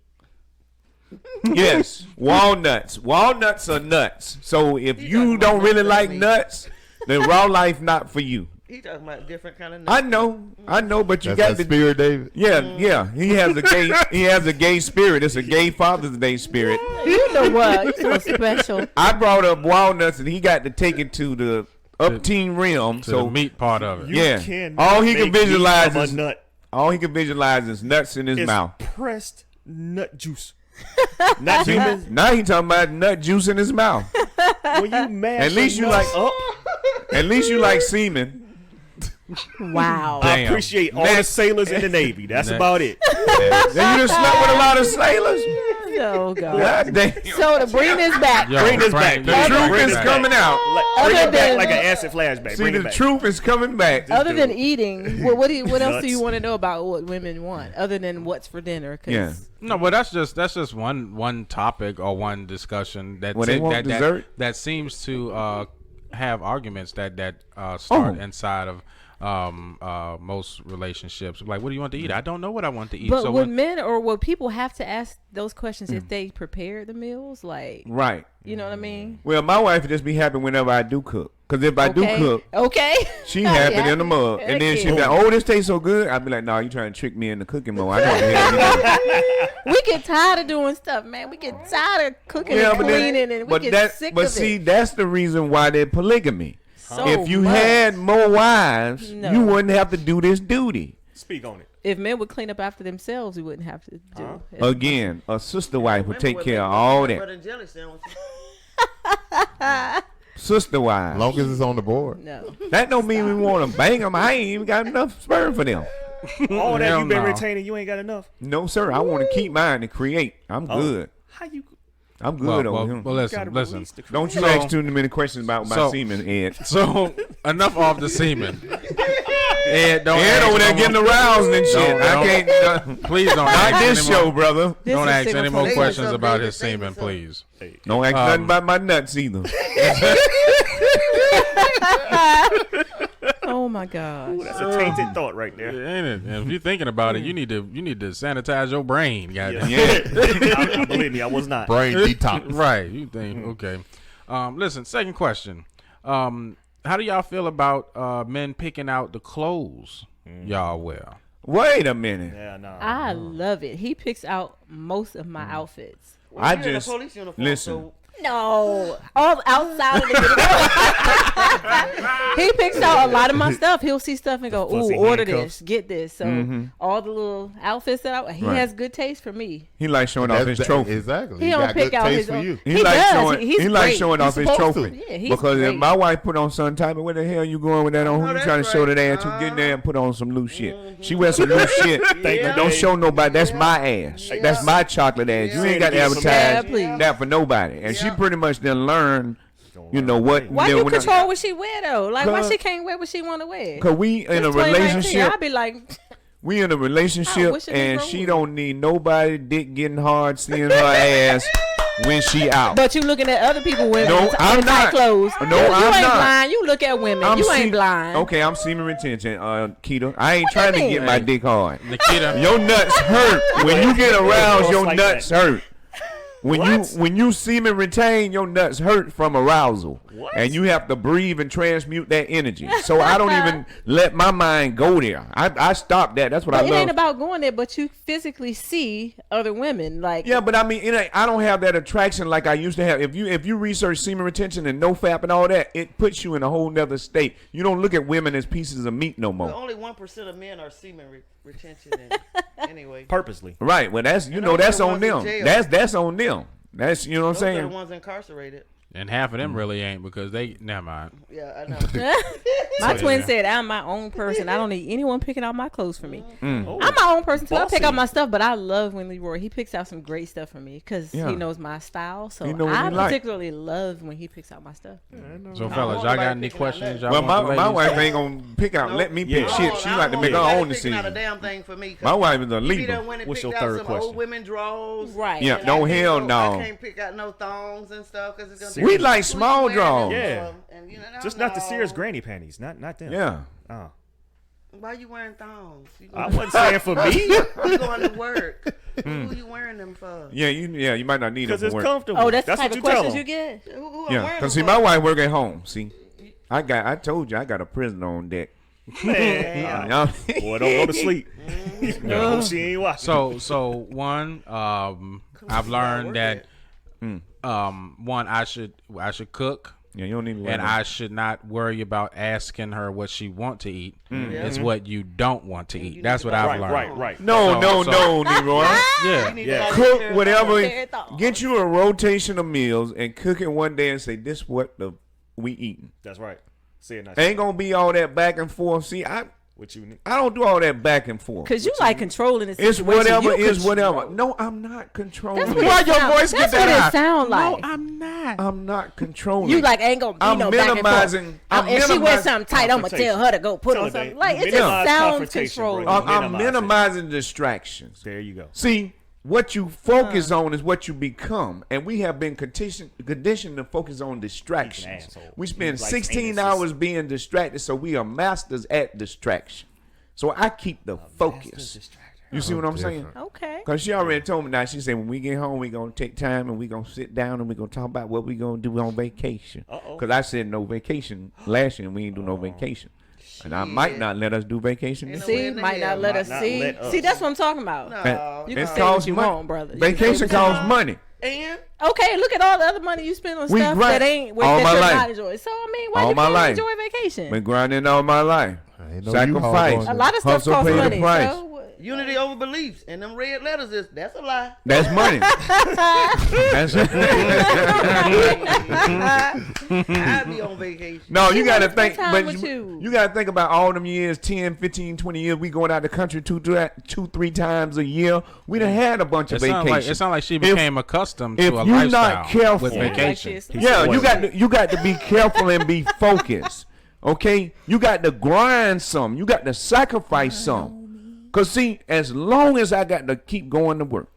Yes, walnuts. Walnuts are nuts. So if you don't really like nuts, then raw life not for you. He talking about different kind of nuts. I know, but you That's got that the spirit, David. yeah. He has a gay spirit. It's a gay Father's Day spirit. You know what? You so special. I brought up walnuts, and he got to take it to the upteen realm. To So the meat part of it. You yeah, cannot all he can make meat visualize from a is nut. all he can visualize is nuts in his It's mouth. pressed nut juice. Not human. Now he talking about nut juice in his mouth. When you mash At least the you nuts like- up. At least you like semen. Wow. I Damn. appreciate all the sailors in the Navy. That's about it. Then you just slept with a lot of sailors. Oh God. God damn. So to bring this back, Yo, Bring this Frank, back. The Bring truth this is back. coming out. Bring Other it back than- like an acid flashback. See, Bring the it back. truth is coming back. other do than it. eating, what else do you Nuts. want to know about what women want, other than what's for dinner? 'Cause Yeah. No, but that's just one topic or one discussion that Well, they want dessert? that seems to have arguments that start Oh. inside of most relationships. Like, what do you want to eat? I don't know what I want to eat. But So would when, men or would people have to ask those questions if they prepare the meals? Like, Right. you know what I mean? Well, my wife would just be happy whenever I do cook. Because if I do cook, okay, she happy in the mug. And then she be like, Okay. oh, this tastes so good. I'd be like, no, you trying to trick me into cooking more. I know what the hell you doing. We get tired of doing stuff, man. We get tired of cooking and cleaning, and we get sick of it. That's the reason why they're polygamy. So if you much. had more wives, No. you wouldn't have to do this duty. Speak on it. If men would clean up after themselves, we wouldn't have to do it. Again, a sister wife would Women take would care of make all peanut that. butter and jelly sandwiches. Sister As wives. long as it's on the board. No. That don't mean we want to bang them. I ain't even got enough sperm for them. All that Hell you've been no. retaining, you ain't got enough. No, sir. I want to keep mine and create. I'm good. How you? I'm good over here. well, listen. Don't you So- ask too many questions about my so- semen, Ed. So enough off the semen. Ed, don't Ed ask over there no getting more- aroused and shit. Don't- I can't. Please don't Not ask this any more- show, brother. This Don't is ask any single more place. questions Say about something, his say semen, something. please. Don't ask nothing about my nuts either. Oh my gosh. That's a tainted thought right there. Ain't it? And if you're thinking about it, you need to sanitize your brain, goddamn. Yeah. Believe me, I was not. Brain detox. Right. You think okay. Listen, second question. How do y'all feel about men picking out the clothes y'all wear? Wait a minute. Yeah, no. I love it. He picks out most of my outfits. Well, I you're in a just- police uniform, listen. so No, all outside of the He picks out a lot of my stuff. He'll see stuff and go, Fussy "Ooh, order handcuffs. this, get this." So all the little outfits that he Right. has good taste for me. He likes showing off his trophy. Exactly. He don't got pick good out taste his for own. you. He He likes does. showing. He's He likes great. showing off He's his supposed trophy. to. Yeah, he's Because if great. my wife put on some type of where the hell you going with that on? Who you that's trying to show right. that ass to? Get in there and put on some loose shit. She wears some loose shit. Yeah. Don't show nobody. That's my ass. That's my chocolate ass. You ain't got to Yeah, advertise please. that for nobody. And she pretty much done learned. You know what? Why you control what she wear though? Like why Cause- she can't wear what she want to wear? Cause we in a It's 2019. relationship. I'd be like, We in a I relationship, wish it and was she wrong. don't need nobody dick getting hard seeing her ass when she out. but you looking at other people wearing No, I'm tight not. clothes. No, you I'm ain't not. blind. You look at women. You ain't blind. Okay, I'm semen retention, Keita. I ain't trying to you get mean? my dick hard. Nikita, Your nuts hurt when you get aroused. Your Like nuts that. hurt when you semen retain, your nuts hurt from arousal, and you have to breathe and transmute that energy. So I don't even let my mind go there. I stopped that. That's what I love. It ain't about going there, but you physically see other women like. Yeah, but I mean, I don't have that attraction like I used to have. If you research semen retention and NoFap and all that, it puts you in a whole nother state. You don't look at women as pieces of meat no more. Well, only 1% of men are semen retention anyway. Purposely. Right. Well, that's that's on them. That's on them. That's what I'm Those saying. are the ones incarcerated. And half of them really ain't because they never mind. Yeah, I know. My twin said, I'm my own person. I don't need anyone picking out my clothes for me. Oh, I'm my own person too. I pick out my stuff, but I love when Leroy, he picks out some great stuff for me because he knows my style. So I particularly love when he picks out my stuff. So, fellas, y'all got any questions? Y'all Well, want the my ladies wife to- ain't gonna pick out. Let me pick shit. She like to make her own own decision. Not a decision. damn thing for me. My wife is a He leader. done went and What's picked your out third some question? old women drawers. Right. Yeah, And no I can't hell go- no. I can't pick out no thongs and stuff because it's gonna. We like small drawers. Yeah. And, Just not the Sears granny panties. Not them. Yeah. Oh. Why you wearing thongs? I wasn't saying for me. You going to work? Who you wearing them for? Yeah, you might not need them Because for it's work. comfortable. Oh, that's the what type of you tell questions them. you get? Who are Yeah, wearing because them see, for? my wife work at home. See, I told you I got a prisoner on deck. Man, Y'all- boy, don't go to sleep. No, hope she ain't watching. So one, I've learned that one, I should cook. Yeah, you don't need to. And I should not worry about asking her what she want to eat. It's what you don't want to eat. That's what I've learned. Right. No, Leroy. Yeah. Yeah. Cook whatever. Carrot thought. Get you a rotation of meals and cook it one day and say, this what we eating. That's right. Say it nice. Ain't gonna be all that back and forth. See, I What you need. don't do all that back and forth. Because you like controlling the It's situation. whatever You is control. whatever. No, I'm not controlling. That's what it. Why it your sound- voice That's get what that it high? sound like. No, I'm not. I'm not controlling. You it. like ain't gonna be I'm no back and minimizing- forth. I'm If she wears minimizing something tight, I'm gonna tell her to go put Tell on her something. that. Like it Minimize just sounds confrontation, bro. controlling. I'm Minimize it. minimizing distractions. There you go. See, what you focus on is what you become, and we have been conditioned to focus on distractions. asshole. We spend He likes 16 anuses. hours being distracted, so we are masters at distraction. So I keep the focus. You see what I'm saying? Okay. Because she already told me now. She said when we get home, we gonna take time and we gonna sit down and we gonna talk about what we gonna do on vacation. Because I said no vacation last year and we ain't do no vacation. And I might not let us do vacation this year. See, might not let us Might not see. let us. See, that's what I'm talking about. No. You can It say what costs you money. want, brother. You can say Vacation what you costs want. money. And Okay, look at all the other money you spend on We stuff grind that ain't all that my you're life. not enjoying. So I mean, why All you my can't life. enjoy vacation? Been grinding all my life. Ain't no Sacrifice. U-Haul A going lot of stuff Hustle, costs pay the money. price. So what- unity over beliefs, and them red letters that's a lie. That's money. That's I'd be on vacation. No, you got to wanna think, spend time but with you you. got to think about all them years, 10, 15, 20 years. We going out the country two, 3 times a year. We done had a bunch of It sounds vacations. like she became accustomed if to a you're lifestyle not careful- with Yeah. vacation. Like this. Yeah, you got to be careful and be focused. Okay, you got to grind some. You got to sacrifice some. Cause see, as long as I got to keep going to work,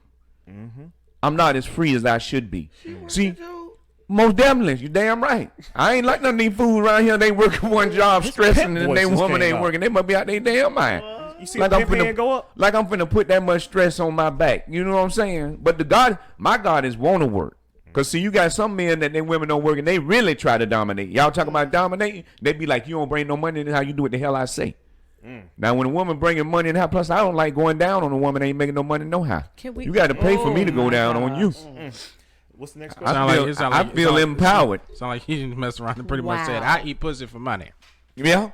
I'm not as free as I should be. See, most definitely, you damn right. I ain't like none of these fools around here. They working one job, stressing, and they voices woman came ain't out. working. They must be out their damn mind. You see Like the I'm pimp hand finna go up? Like I'm finna put that much stress on my back. You know what I'm saying? But my God is want to work. Cause see, you got some men that they women don't work and they really try to dominate. Y'all talking about dominating? They be like, you don't bring no money in, how you do what the hell I say. Now when a woman bringing money in the house, plus I don't like going down on a woman that ain't making no money no how. Can we- You got to pay for me to go down on you. What's the next I question? feel, sound I like- feel empowered. Sound like he messed around and pretty much said, Wow. "I eat pussy for money." Yeah.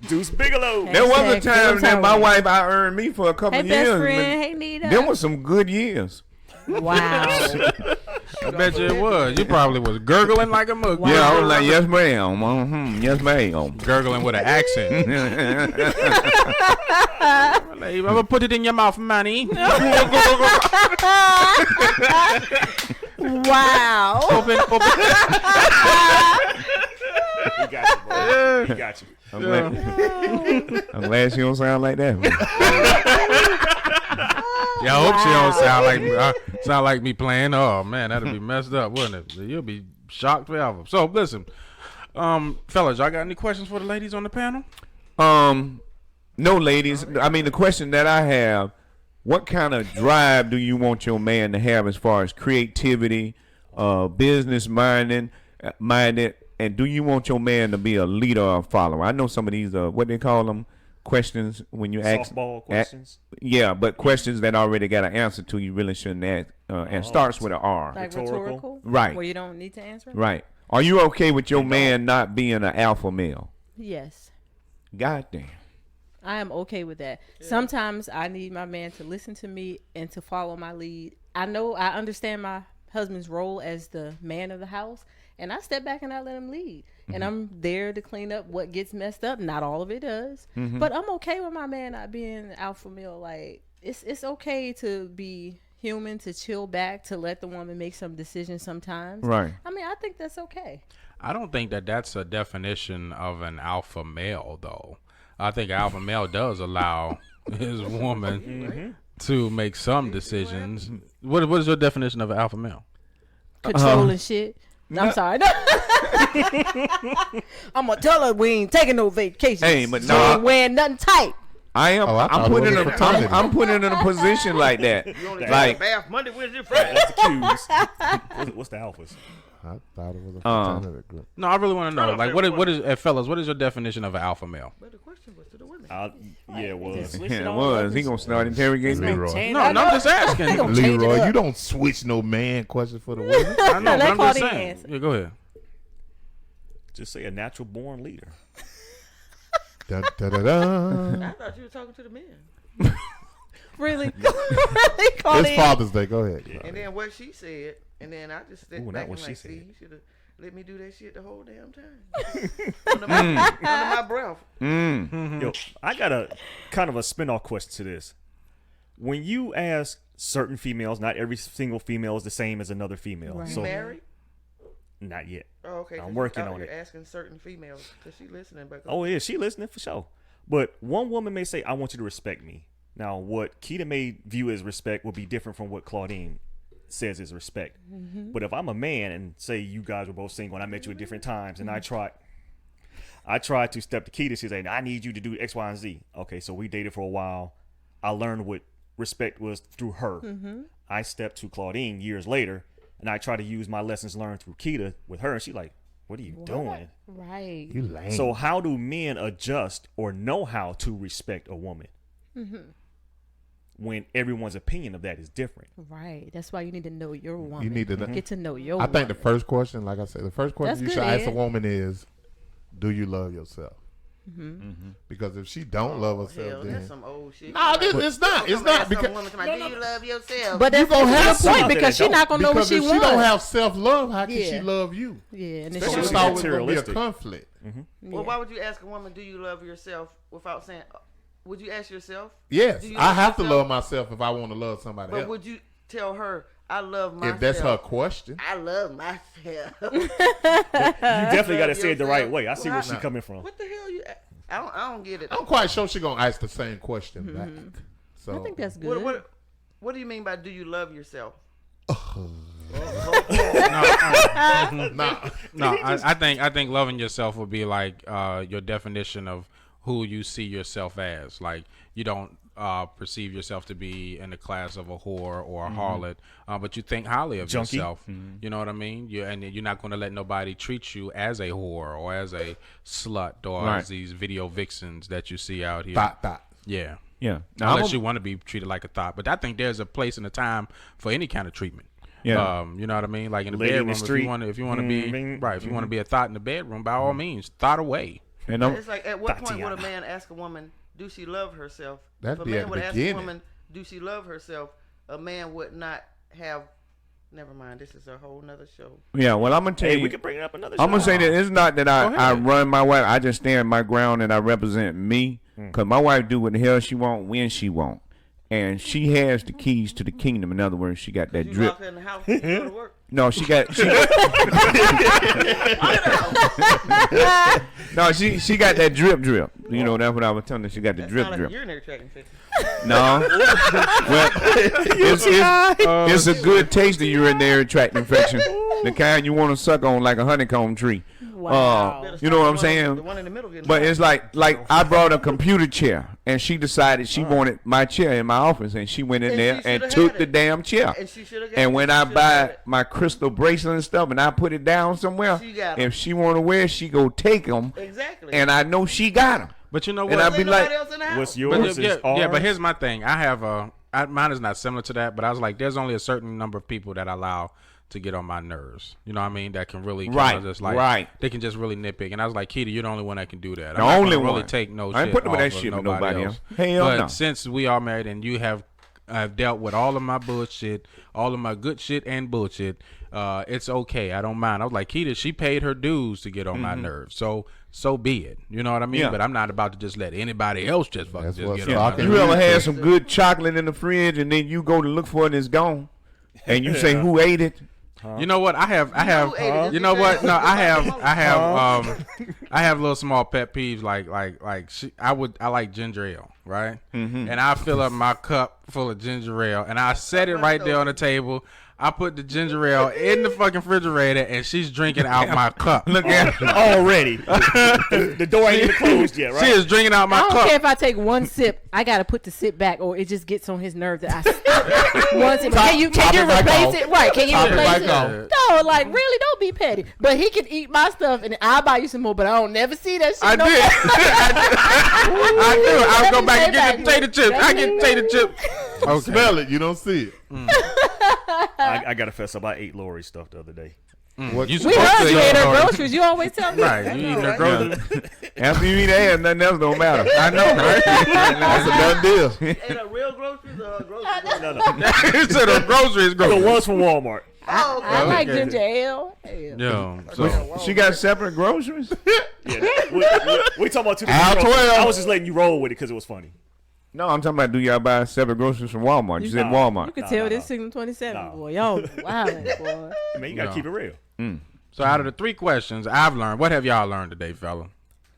Deuce Bigelow. Okay. There was a Hashtag time that my Tony. wife I earned me for a couple Hey, of best years. friend. Hey, Nita. Them was some good years. Wow. I bet you it was. You probably was gurgling like a mug. Wow. Yeah, I was like, yes, ma'am. Yes, ma'am. Gurgling with an accent. I'm gonna put it in your mouth, money. Wow. Open. He got you, bro. He got you. I'm glad she don't sound like that. Yeah, I hope she don't sound like me playing. Oh man, that'd be messed up, wouldn't it? You'll be shocked forever. So listen, fellas, y'all got any questions for the ladies on the panel? No, ladies. I mean, the question that I have, what kind of drive do you want your man to have as far as creativity, business minded, and do you want your man to be a leader or a follower? I know some of these, what they call them, questions when you ask. Softball questions. Yeah, but questions that already got an answer to you really shouldn't ask, and starts with an R. Like Rhetorical. rhetorical? Right. Where you don't need to answer? Right. Are you okay with your man not being an alpha male? Yes. Goddamn. I am okay with that. Yeah. Sometimes I need my man to listen to me and to follow my lead. I understand my husband's role as the man of the house, and I step back and I let him lead. Mm-hmm. And I'm there to clean up what gets messed up. Not all of it does. Mm-hmm. But I'm okay with my man not being alpha male. Like, it's okay to be human, to chill back, to let the woman make some decisions sometimes. Right. I mean, I think that's okay. I don't think that that's a definition of an alpha male, though. I think alpha male does allow his woman to make some decisions. What is your definition of an alpha male? Controlling shit. I'm sorry. No. I'm gonna tell her we ain't taking no vacations. Hey, but so ain't wearing nothing tight. I am. I'm putting in a position like that. You only like bath Monday, Wednesday, Friday. That's the cues. What's the alphas? I thought it was a fraternity group. No, I really want to know. Like, what is, fellas? What is your definition of an alpha male? But the question was to the women. Yeah, it was. Yeah, it was. He gonna start interrogating me. No, I'm just asking. Leroy, you don't switch no man question for the women. I know, but I'm just saying. Yeah, go ahead. Just say a natural born leader. Da, da, da, da. I thought you were talking to the men. Really? Really? It's Father's Day. Go ahead. Yeah. And then what she said, and then I just stepped back and like, see, you should have let me do that shit the whole damn time. under my breath. Yo, I got a kind of a spin-off question to this. When you ask certain females, not every single female is the same as another female. Right. So, You married? Not yet. Oh, okay. I'm working on it. You're asking certain females because she listening. But Oh, yeah, she listening for sure. But one woman may say, I want you to respect me. Now, what Keita may view as respect will be different from what Claudine says is respect. Mm-hmm. But if I'm a man and say you guys were both single and I met you at different times and I tried to step to Keita, she said, I need you to do X, Y, and Z. Okay, so we dated for a while. I learned what respect was through her. Mm-hmm. I stepped to Claudine years later and I try to use my lessons learned through Keita with her. And she's like, what are you doing? Right. You lame. So how do men adjust or know how to respect a woman? Mm-hmm. When everyone's opinion of that is different. Right. That's why you need to know your woman. You need to get to know your I woman. think the first question, like I said, the first question That's you good, should ask Ed. a woman is, do you love yourself? Mm-hmm. Because if she don't love herself, hell, then that's some old shit. nah, it's not. It's not because do you love yourself? But that's gonna have the point some because she's not gonna know what because she if wants. she don't have self love, how can Yeah. she love you? Yeah, and then Especially So if it's she's always gonna be a materialistic. conflict. Well, why would you ask a woman, do you love yourself without saying, would you ask yourself? Yes, Do you I love have to yourself? love myself if I want to love somebody But else. would you tell her, I love myself? If that's her question, I love myself. You definitely got to Love say it the right yourself. way. I see where she's Nah. coming from. What the hell you? I don't get it. I'm quite sure she's gonna ask the same question back. So I think that's good. What do you mean by do you love yourself? No, I think loving yourself would be like your definition of who you see yourself as. Like, you don't perceive yourself to be in the class of a whore or a harlot, but you think highly of Junkie. yourself. You know what I mean? And you're not going to let nobody treat you as a whore or as a slut or as these video vixens that you see out here. Thought. Yeah. Yeah. Now, Unless you want to be treated like a thought. But I think there's a place and a time for any kind of treatment. Yeah. You know what I mean? Like in the Lady in the bedroom, street. if you want to be right, if you want to be a thought in the bedroom, by all means, thought away. and It's like, at what point would Tatiana. a man ask a woman, do she love herself? That'd if a be man at the would ask a beginning. woman, do she love herself? A man would not have. Never mind. This is a whole nother show. yeah. Well, I'm gonna tell Hey, you. we can bring it up another I'm gonna say that it's not that I ahead. run my wife. I just stand my ground and I represent me. Cause my wife do what the hell she want when she want, and she has the keys to the kingdom. In other words, she got that You drip. lock her in the house and you go to work. No, she got. No, she got that drip. You know, that's what I was telling her. She got the That drip. sound like a urinary tract infection. No, well, it's a good taste of urinary tract infection, the kind you want to suck on like a honeycomb tree. Wow. You know what I'm The saying? one in the middle getting But hot. it's like I brought a computer chair, and she decided she wanted my chair in my office, and she went in And there she and shoulda took had the it. damn chair. And she shoulda got And it. when She I shoulda had buy it. my crystal bracelet and stuff, and I put it down somewhere, She got 'em. if she want to wear it, she go take them, Exactly. and I know she got them. But you know And what? I'd be Ain't like, nobody else in the house. What's But yours? yeah, is ours. yeah, but here's my thing. I have mine is not similar to that, but I was like, there's only a certain number of people that I allow to get on my nerves. You know what I mean? That can really Right, just like right. they can just really nitpick. And I was like, Keita, you're the only one that can do that. The I'm not only gonna really one. take no I ain't shit putting up with off that of shit with nobody nobody else. else. Hell but no. since we are married and you have dealt with all of my bullshit, all of my good shit and bullshit, it's okay. I don't mind. I was like, Keita, she paid her dues to get on my nerves. So be it. You know what I mean? Yeah. But I'm not about to just let anybody else just fucking That's just what's get on my talking. nerves. You ever had some good chocolate in the fridge, and then you go to look for it and it's gone, and you say who ate it? You know what? I have. ate it. You know what? No, I have little small pet peeves like I like ginger ale, right? Mm-hmm. And I fill up my cup full of ginger ale, and I set it right there on the table. I put the ginger ale in the fucking refrigerator, and she's drinking out my cup. Look at it. Already. The door ain't even closed yet, right? She is drinking out my I don't cup. care if I take one sip. I gotta put the sip back, or it just gets on his nerve that I one sip. Can you top it back replace off. it? Right? Can you Top it replace back it? off. No, like really, don't be petty. But he can eat my stuff, and I'll buy you some more. But I don't never see that shit. I no did. more. I do. I'll Let go me back say and get the back. potato chips. I get potato chips. Okay. Smell it, you don't see it. I got to fess up. I ate Lori's stuff the other day. What You We supposed heard to you eat ate her Lori's. groceries. You always tell me. Right. You eating her groceries. After you eat ass, nothing else don't matter. I know, right? That's a done deal. Ain't a real groceries or groceries? No. He said her groceries The groceries. ones from Walmart. I like Okay. ginger ale. Yo, so She got separate groceries. Yeah, we talking about two Al different groceries. 12. I was just letting you roll with it because it was funny. No, I'm talking about do y'all buy separate groceries from Walmart? You said Nah. Walmart. You can Nah, tell nah, this nah. Signal 27, Nah. boy. Y'all wildin', boy. Man, you got to No. keep it real. So out of the 3 questions I've learned, what have y'all learned today, fella?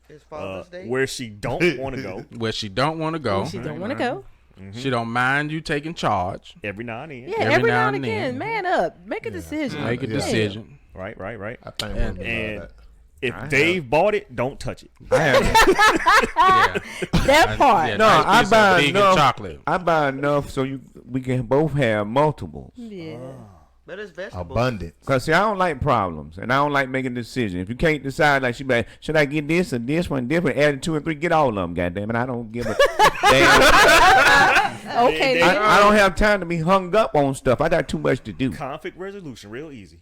It's Father's Day. Where she don't want to go Where she don't want to go. She don't want to go. She don't mind you taking charge. every now and then. Yeah, every now and again, man up. Make a decision. Make a Yeah. decision. Right. I think And- we'll And that. if Dave bought it, don't touch it. I have. Yeah. That part. Yeah, No, nice I piece of buy vegan enough. chocolate. I buy enough so we can both have multiples. Yeah. But it's vegetables. Abundance. Cause see, I don't like problems, and I don't like making decisions. If you can't decide, like she be like, should I get this or this one different? Add 2 and 3, get all of them. Goddamn it, I don't give a damn. Okay. They- I don't have time to be hung up on stuff. I got too much to do. Conflict resolution, real easy.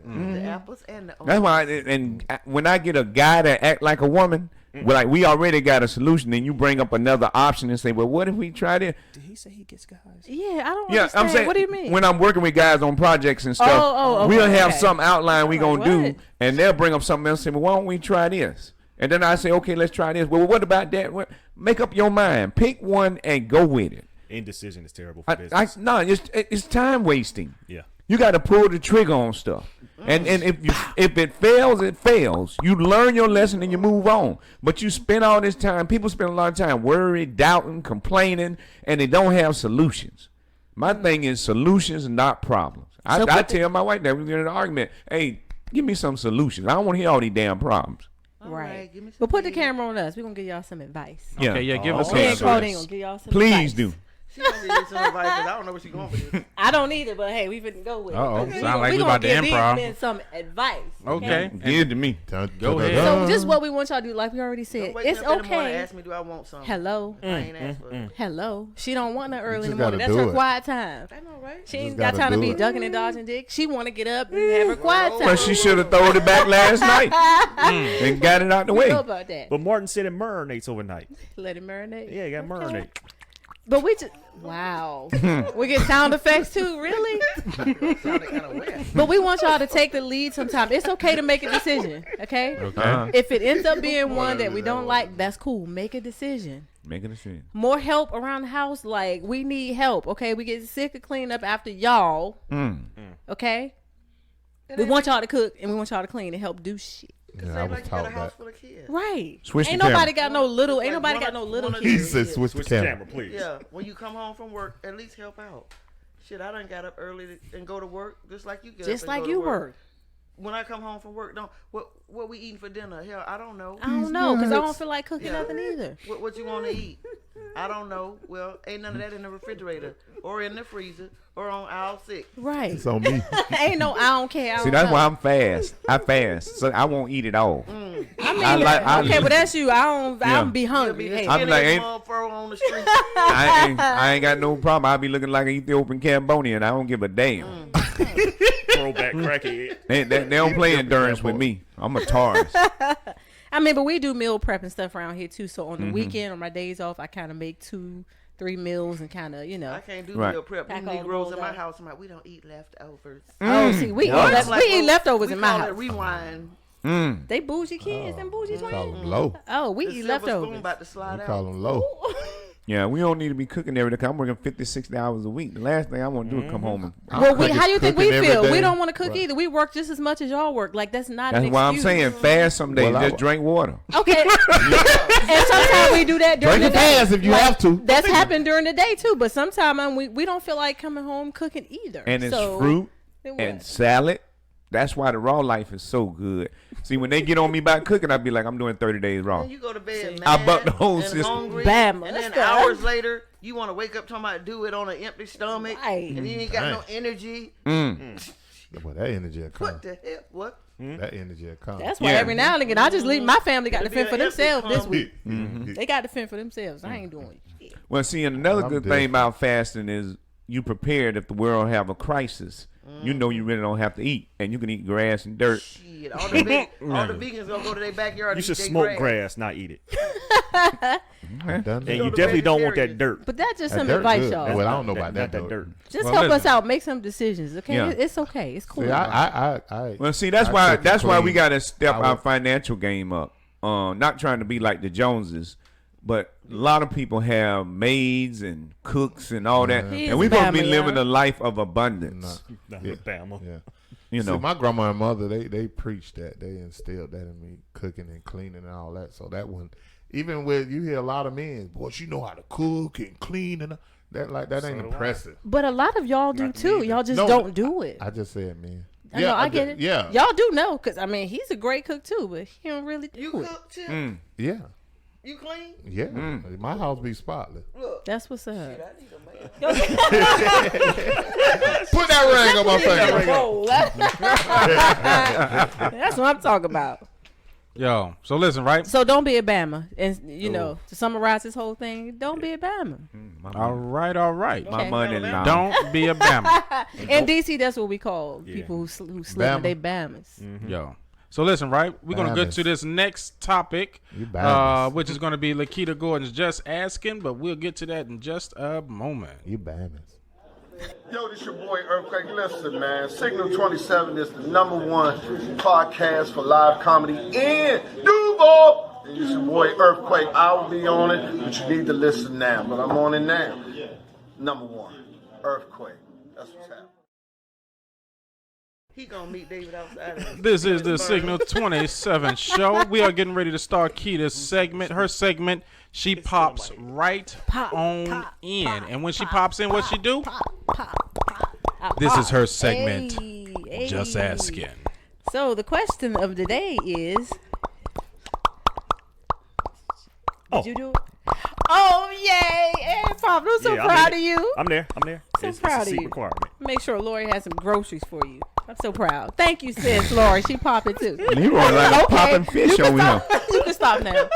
The apples and the That's why. When I get a guy that act like a woman, like we already got a solution, and you bring up another option and say, well, what if we try this? Did he say he gets guys? Yeah, I don't Yeah, understand. I'm saying. What do you mean? When I'm working with guys on projects and stuff, Oh, we'll okay, have okay. some outline we Like, gonna do, what? and they'll bring up something else and say, well, why don't we try this? And then I say, okay, let's try this. Well, what about that? Make up your mind. Pick one and go with it. Indecision is terrible for business. No, it's time wasting. Yeah. You got to pull the trigger on stuff, and if it fails, it fails. You learn your lesson and you move on. But you spend all this time. People spend a lot of time worried, doubting, complaining, and they don't have solutions. My thing is solutions, not problems. I tell my wife that we get in an argument. Hey, give me some solutions. I don't want to hear all these damn problems. Right. give me some But put the weed. camera on us. We're going to give y'all some advice. Okay, yeah, give us Okay. Me and some Claudine advice. going to give y'all some Please advice. do. She gonna give you some advice 'cause I don't know where she's going with this. I don't either, but hey, we finna go with it. Uh-oh. We Sound like we gonna about to give these improv. men some advice. Okay. Give it to me. Go ahead. So just what we want y'all to do, like we already said, Don't wake it's up in the morning and okay. ask me, do I want something? Hello. I ain't asked for it. Hello. She don't want no early in just the morning. gotta That's do her it. quiet time. I know, right? She just ain't got gotta time to do be it. ducking and dodging dick. She want to get up and have her quiet time. Well, she should have thrown it back last night and got it out the We way. know about that. But Martin said it marinates overnight. Let it marinate. Yeah, you got to marinate. But we just wow. We get sound effects too, really? Sounded kind of wet. But we want y'all to take the lead sometime. It's okay to make a decision, okay? Okay. If it ends up being one that we don't like, that's cool. Make a decision. Make a decision. More help around the house, like we need help, okay? We get sick of cleaning up after y'all, okay? We want y'all to cook and we want y'all to clean and help do shit. Cause Yeah, I ain't was like you got a taught house that. full of kids. Right. Switch Ain't the nobody camera. got no little, ain't Like nobody one got of- no little one of the- He kids. said switch the Switch the camera. camera, please. Yeah, when you come home from work, at least help out. Shit, I done got up early and go to work just like you get Just up and like go to you work. work. when I come home from work, what we eating for dinner? Hell, I don't know. I don't know because I don't feel like cooking nothing either. What you want to eat? I don't know. Well, ain't none of that in the refrigerator or in the freezer or on aisle 6. Right. It's on me. Ain't no. I don't care. See, that's why I'm fast. I fast, so I won't eat it all. I mean, okay, but that's you. I'll be hungry. Hey. I'm like, on the street. I ain't got no problem. I'll be looking like an Ethiopian Cambodian. I don't give a damn. Throwback crackhead. They don't play endurance with me. I'm a Taurus. I mean, but we do meal prep and stuff around here too. So on the weekend, on my days off, I kind of make 2-3 meals and kind of, I can't do Right. meal prep. Pack You all the Negroes bowls in my out. house, I'm like, we don't eat leftovers. Oh, see, we eat leftovers in my We call house. it rewind. They bougie kids and bougie Call twins. them low. Oh, we The eat silver spoon leftovers. about to slide We out. call them low. Yeah, we don't need to be cooking every day. I'm working 50, 60 hours a week. The last thing I want to do is come home and Well, how you think we cooking every feel? We day. don't want to cook Right. either. We work just as much as y'all work. Like that's not. that's an why I'm excuse. saying fast some days. Well, Just drink water. Okay. And sometimes we do that during Drink the it day. fast if you have to. That's happened during the day too. But sometimes we don't feel like coming home cooking either. And it's So, fruit then what? and salad. That's why the raw life is so good. See, when they get on me about cooking, I be like, I'm doing 30 days raw. And you go to bed, I mad buck the whole and system. hungry, Bam. and then Let's go. hours later, you want to wake up talking about do it on an empty stomach, Right. and you ain't got no energy. Boy, that energy will come. What the hell? What? That energy will come. That's why Yeah. every now and again I just leave. My family got to It'll fend be for an empty themselves this cum. week. They got to fend for themselves. I ain't doing shit. Well, see, and another I'm good different. thing about fasting is you prepared if the world have a crisis. You know you really don't have to eat, and you can eat grass and dirt. Shit, all the vegans gonna go to their backyard. You and should eat their smoke grass, not eat it. I'm done And that. you to definitely don't want that vegetarian. dirt. But that's just That some dirt advice, good. y'all. Well, I don't know about Not that that dirt. Just Well, help us listen. out. Make some decisions, okay? Yeah. It's okay. It's cool. See, I Well, see, that's I why cook and we clean. got to step I our would- financial game up. Not trying to be like the Joneses, but a lot of people have maids and cooks and all that, He's and we're supposed to be Bama, living yeah. a life of abundance. Alabama. Yeah. You know, See, my grandma and mother, they preached that. They instilled that in me, cooking and cleaning and all that. So that one, even with you hear a lot of men, boy, she know how to cook and clean and that ain't impressive. But a lot of y'all do too. Y'all just No, don't do it. I just said, man. I know, I get it. Yeah, Y'all do know, because, I mean, he's a great cook too, but he don't really do You it. cook too. yeah, You clean. yeah. My house be spotless. Look, That's what's up. I need a man. Put that ring on my finger. Roll. That's what I'm talking about. Yo, so listen, right? So don't be a Bama. And, you know, to summarize this whole thing, don't be a Bama. All right, all right. my Okay. mother-in-law. Don't be a Bama. In D.C., that's what we call Yeah. people who slip Bama. with they Bamas. Yo. So listen, right? We're going to get Bamas. to this next topic, You Bamas. which is going to be Lakita Gordon's Just Asking, but we'll get to that in just a moment. You Bamas. Yo, this your boy Earthquake. Listen, man. Signal 27 is the #1 podcast for live comedy in Duval. And it's your boy Earthquake. I will be on it, but you need to listen now. But I'm on it now. #1, Earthquake. That's what's happening. He gonna meet David outside. of This is the Signal 27 show. We are getting ready to start Kita's segment. Her segment, she pops right on in. And when she pops in, what she do? This is her segment, Hey. Just Asking. So the question of the day is, Oh. did you do it? Oh, yay! Hey, Pop, I'm so Yeah, I'm proud in of it. you. I'm there. So It's proud a of secret you. requirement. Make sure Lori has some groceries for you. I'm so proud. Thank you, sis, Lori. She popping too. Leroy like a popping fish you can over here. stop. You can stop now.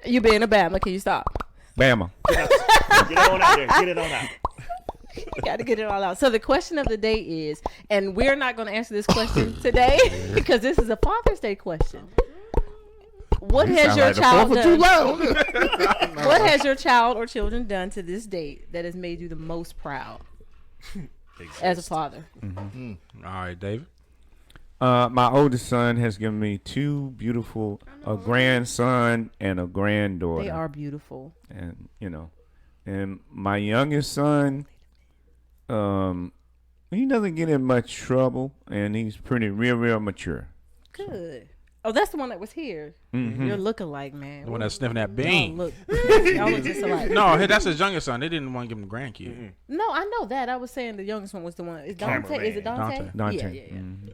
You being a Bama, can you stop? Bama. Get it on out there. Get it on out. You got to get it all out. So the question of the day is, and we're not going to answer this question today because this is a Father's Day question. What has Sound your like the child 4th of done? July. What has your child or children done to this date that has made you the most proud as a father? All right, David. My oldest son has given me 2 beautiful, a grandson and a granddaughter. They are beautiful. And and my youngest son, he doesn't get in much trouble, and he's pretty real mature. Good. Oh, that's the one that was here. You're looking like, man. The one that's sniffing that Y'all bean. look just alike. No, hey, that's his youngest son. They didn't want to give him a grandkid. No, I know that. I was saying the youngest one was the one. Is Dante? Is it Dante? Dante. Yeah.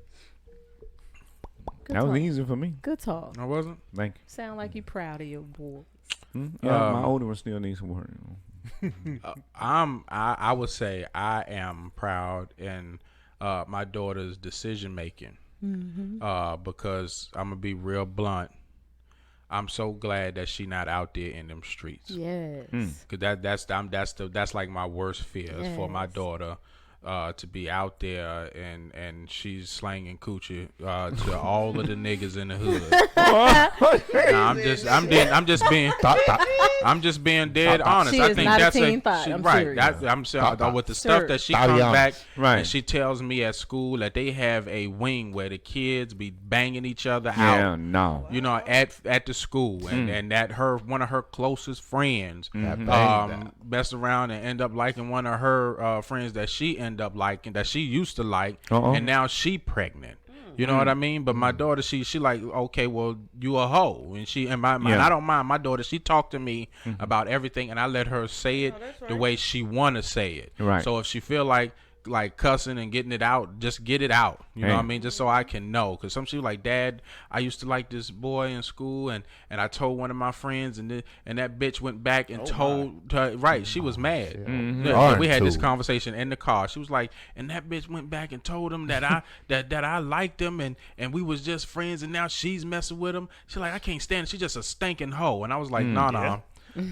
Good That was talk. easy for me. Good talk. I wasn't. Thank Sound like you proud of your boy. you. Yeah, my older one still needs some work. I would say I am proud in my daughter's decision making. Because I'm gonna be real blunt. I'm so glad that she not out there in them streets. Yes. Cause that's like my worst fear is for my daughter to be out there and she's slanging coochie to all of the niggas in the hood. I'm just being dead honest. She I is think not that's a teen thought. I'm right. serious. I'm saying with the stuff that she comes back and she tells me at school that they have a wing where the kids be banging each other out. No. You know, at the school and that one of her closest friends mess around and end up liking one of her friends that she end up liking that she used to like and now she pregnant. You know what I mean? But my daughter, she like, okay, well, you a hoe, and I don't mind my daughter. She talked to me about everything, and I let her say it the way she want to say it. Right. So if she feel like cussing and getting it out, just get it out. You know what I mean? Just so I can know. Because some she was like, Dad, I used to like this boy in school, and I told one of my friends, and that bitch went back and told her. Right, she was mad. Yeah, we had this conversation in the car. She was like, and that bitch went back and told him that I that I liked him, and we was just friends, and now she's messing with him. She's like, I can't stand it. She's just a stinking hoe. And I was like, nah.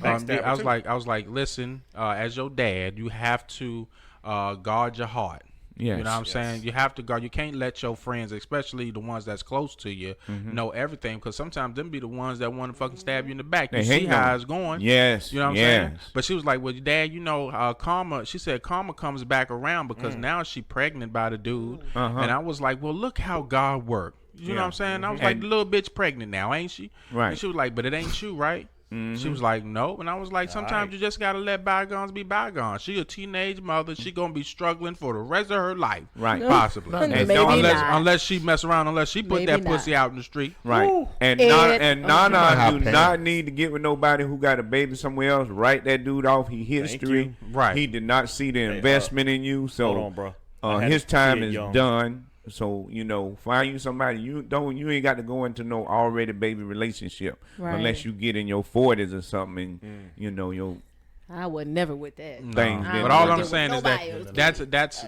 I was like, listen, as your dad, you have to guard your heart. Yes. You know what I'm saying? You have to guard. You can't let your friends, especially the ones that's close to you, know everything, because sometimes them be the ones that want to fucking stab you in the back. You see how it's going. Yes. You know what I'm saying? But she was like, well, Dad, you know, karma, she said karma comes back around because now she pregnant by the dude. And I was like, well, look how God worked. You know what I'm saying? I was like, the little bitch pregnant now, ain't she? Right. And she was like, but it ain't you, right? She was like, no. And I was like, sometimes you just got to let bygones be bygones. She a teenage mother. She going to be struggling for the rest of her life. Right. Possibly. Unless she mess around, unless she put that pussy out in the street. Right. Woo. And Nana do not need to get with nobody who got a baby somewhere else. Write that dude off. He history. Right. He did not see the investment in you. So hold on, bro. His time is done. So, you know, find you somebody. You ain't got to go into no already baby relationship unless you get in your 40s or something and you know I would never with that. Things. But all I'm saying is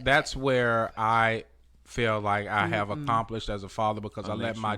that's where I feel like I have accomplished as a father, because I let my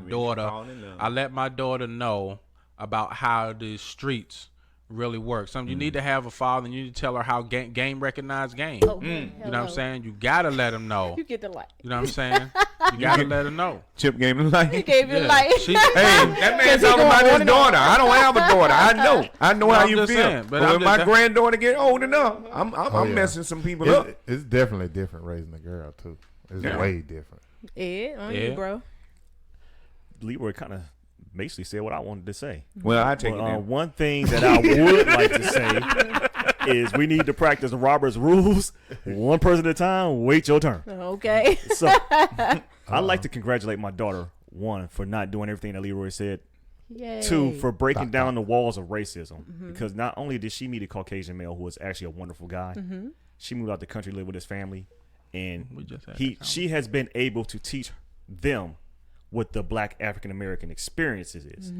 daughter know about how the streets really works. You need to have a father, and you need to tell her how game recognize game. You know what I'm saying? You gotta let him know. You get the light. You know what I'm saying? You gotta let him know. Chip gave him the light. He gave him light. Hey, that man talking about his daughter. I don't have a daughter. I know how you feel. Saying, but when my granddaughter get old enough, I'm messing some people up. It's definitely different raising a girl too. It's way different. You, bro. Leroy kind of basically said what I wanted to say. Well, I take it. One thing that I would like to say is we need to practice Robert's rules. One person at a time. Wait your turn. Okay. So I'd like to congratulate my daughter, one, for not doing everything that Leroy said. Yay. Two, for breaking down the walls of racism. Because not only did she meet a Caucasian male who was actually a wonderful guy, she moved out the country, lived with his family, and she has been able to teach them what the Black African American experiences is.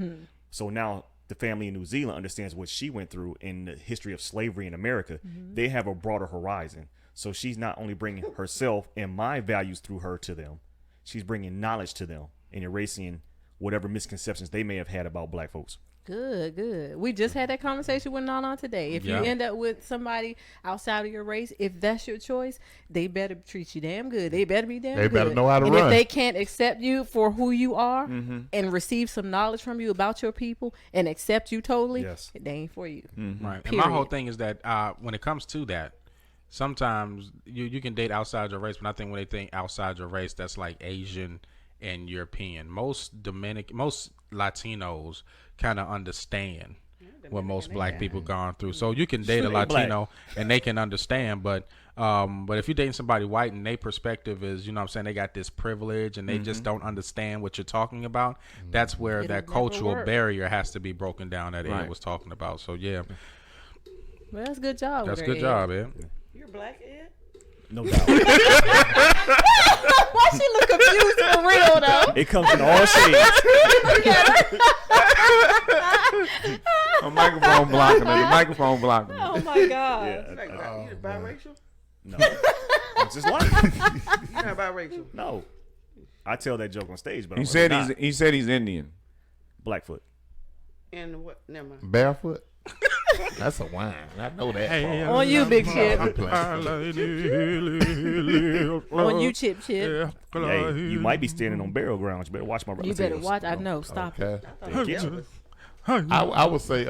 So now the family in New Zealand understands what she went through in the history of slavery in America. They have a broader horizon. So she's not only bringing herself and my values through her to them, she's bringing knowledge to them and erasing whatever misconceptions they may have had about black folks. Good. We just had that conversation with Nana today. If you end up with somebody outside of your race, if that's your choice, they better treat you damn good. They better be damn good. They better know how to run. And if they can't accept you for who you are and receive some knowledge from you about your people and accept you totally, they ain't for you. Right. And my whole thing is that when it comes to that, sometimes you can date outside your race, but I think when they think outside your race, that's like Asian and European. Most Latinos kind of understand what most black people gone through. So you can date a Latino and they can understand, but if you're dating somebody white and their perspective is, you know what I'm saying, they got this privilege and they just don't understand what you're talking about, that's where that cultural barrier has to be broken down that Ed was talking about. So yeah. Well, that's a good job. That's a good job, Ed. You're black, Ed? No doubt. Why she look confused for real though? It comes in all shades. A microphone blocking it. The microphone blocking it. Oh my god. Yeah, You biracial? no. It's just life. You're not biracial. No. I tell that joke on stage, but He I'm said really not. he said he's Indian. Blackfoot. And what? Never mind. Barefoot. That's a wine. I know that. Hey, On you, Big Chip. I'm playing. On you, Chip. Hey, you might be standing on burial grounds. You better watch my You relatives. better watch. I know. Stop it. Okay. Yeah. I would say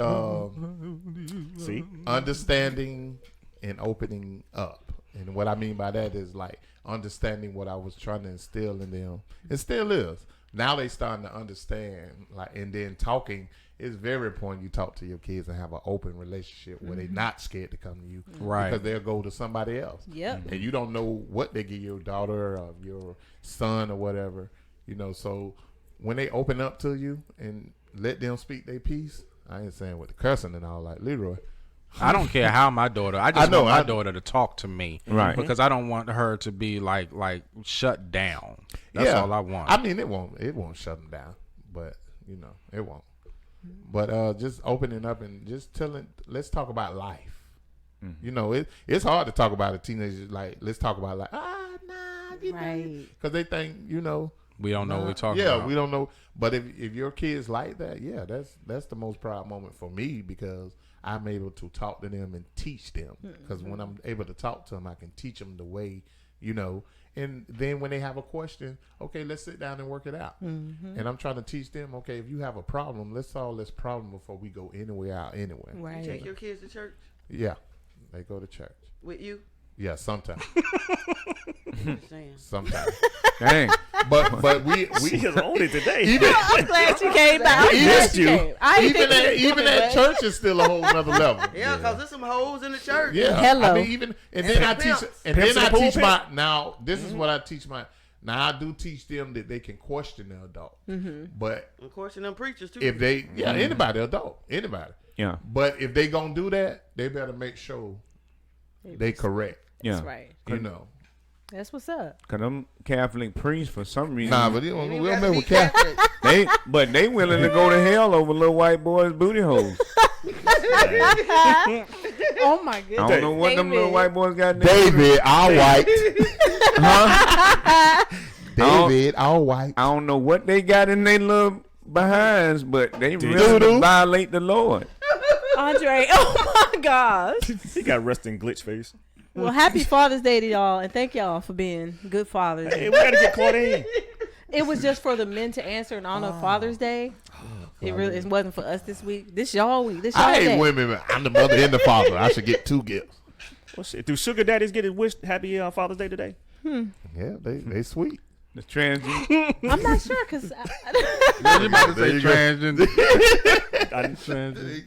See? understanding and opening up. And what I mean by that is like understanding what I was trying to instill in them. It still is. Now they starting to understand. Like, and then talking is very important. You talk to your kids and have an open relationship where they're not scared to come to you. Right. Because they'll go to somebody else. Yep. And you don't know what they give your daughter or your son or whatever. You know, so when they open up to you and let them speak their piece, I ain't saying with the cussing and all, like Leroy. I don't care how my daughter. I just know, want my I- daughter to talk to me, Right. Because I don't want her to be like shut down. That's all I want. I mean, it won't shut them down, but you know, it won't. But just opening up and just telling, let's talk about life. You know, it's hard to talk about a teenager. Like, let's talk about like, Right. because they think, you know, we don't know what we're talking yeah, about. we don't know. But if your kids like that, yeah, that's the most proud moment for me because I'm able to talk to them and teach them. Because when I'm able to talk to them, I can teach them the way, you know. And then when they have a question, okay, let's sit down and work it out. And I'm trying to teach them, okay, if you have a problem, let's solve this problem before we go anywhere out anyway. You Right. take your kids to church Yeah, they go to church. with you? Yeah, sometimes. Just saying. Sometimes. Dang. But we She has owned it today. I'm glad she came back. I'm Even- glad she came. I ain't even think at, she was even coming, at but- church is still a whole nother level. Yeah, because there's some hoes in the church. Yeah. Hello. I mean, even and then I teach Pimps. and Pimps then I in the teach pulpit. my now. This is what I teach my. Now I do teach them that they can question the adult, but Of course, and them preachers, too. if they anybody adult anybody, Yeah. but if they gonna do that, they better make sure they correct. Yeah. That's right. You know. That's what's up. Cause them Catholic priests for some reason Nah, but we don't You mess gotta be with Catholic. Catholic. they willing to go to hell over little white boys' booty holes. Oh my goodness. I don't know what them little David. white boys got. David, all white. Huh? David, all white. I don't know what they got in their little behinds, but they really Doo-doo. violate the Lord. Andre. Oh my gosh. He got resting glitch face. Well, happy Father's Day to y'all, and thank y'all for being good fathers. Hey, we gotta get Claudine. It was just for the men to answer in honor of Father's Day. It really it wasn't for us this week. This y'all week. This y'all I hate day. women. Man. I'm the mother and the father. I should get 2 gifts. Well, shit. Do sugar daddies get it wished happy Father's Day today? Yeah, they sweet. The transgender. I'm not sure because You about to say transgender.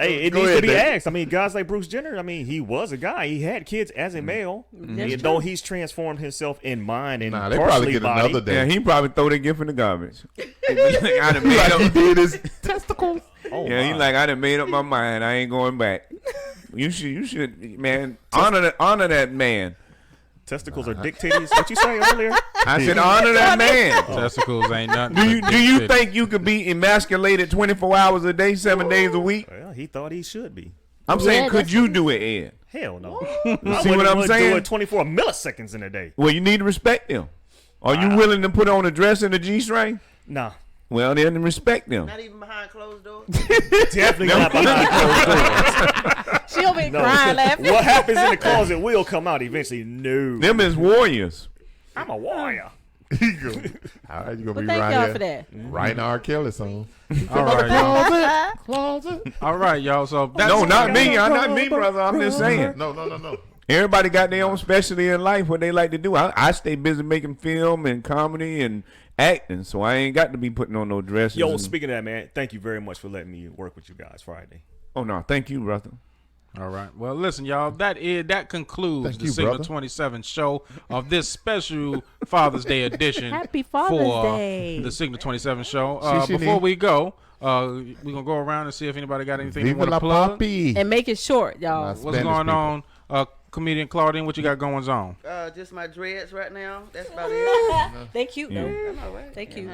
Hey, it Go needs ahead, to be Dave. asked. I mean, guys like Bruce Jenner, I mean, he was a guy. He had kids as a male. That's Though true. he's transformed himself in mind and Nah, they probably partially get body. another day. Yeah, he probably throw that gift in the garbage. I done made Like he up, did his testicles. Oh, yeah, he my. like I done made up my mind. I ain't going back. You should, man, honor that man. Testicles are dick titties. What you say earlier? I said honor that man. Testicles ain't nothing. Do but you dick think you could be emasculated 24 hours a day, 7 days a week? Well, he thought he should be. I'm saying, Yeah, could you do it, Ed? Hell no. See I what wouldn't I'm wanna saying? Do it 24 milliseconds in a day. Well, you need to respect them. Are you willing to put on a dress and a G-string? Nah. Well, then respect them. Not even behind closed doors. Definitely not behind closed doors. she over here No. crying, laughing. What happens in the closet will come out eventually. No. Them is warriors. I'm a warrior. All right, you gonna But be thank right y'all here for that. writing R. Kelly song. All right, y'all. Closet. All right, y'all. So that's No, not me. I'm not me, brother. I'm just saying. No. Everybody got their own specialty in life, what they like to do. I stay busy making film and comedy and acting, so I ain't got to be putting on no dresses. Yo, and- speaking of that, man, thank you very much for letting me work with you guys Friday. Oh, no. Thank you, brother. All right. Well, listen, y'all. That concludes Thank the you, Signal brother. 27 show of this special Father's Day edition. Happy Father's for Day. the Signal 27 show. She Before need- we go, we're gonna go around and see if anybody got anything they Viva want la to plug. papi. And make it short, y'all. Nice. What's Spanish going people. on? comedian Claudine, what you got going on? Just my dreads right now. That's about it. They cute though. I know, right? They cute.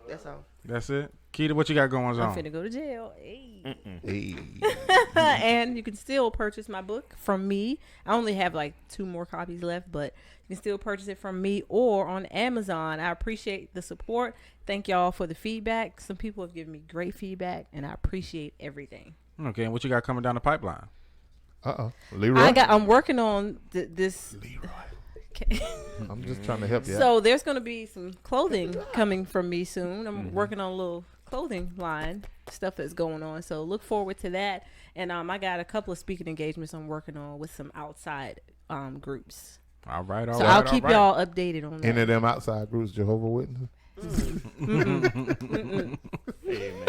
That's all. That's it. Keita, what you got going I'm on? finna go to jail. Hey. Hey. And you can still purchase my book from me. I only have like 2 more copies left, but you can still purchase it from me or on Amazon. I appreciate the support. Thank y'all for the feedback. Some people have given me great feedback, and I appreciate everything. Okay, and what you got coming down the pipeline? Leroy. I'm working on this. Leroy. I'm just trying to help you out. So there's going to be some clothing coming from me soon. I'm working on a little clothing line stuff that's going on. So look forward to that. And I got a couple of speaking engagements I'm working on with some outside groups. All right, so I'll keep y'all updated on that. Any of them outside groups, Jehovah's Witnesses?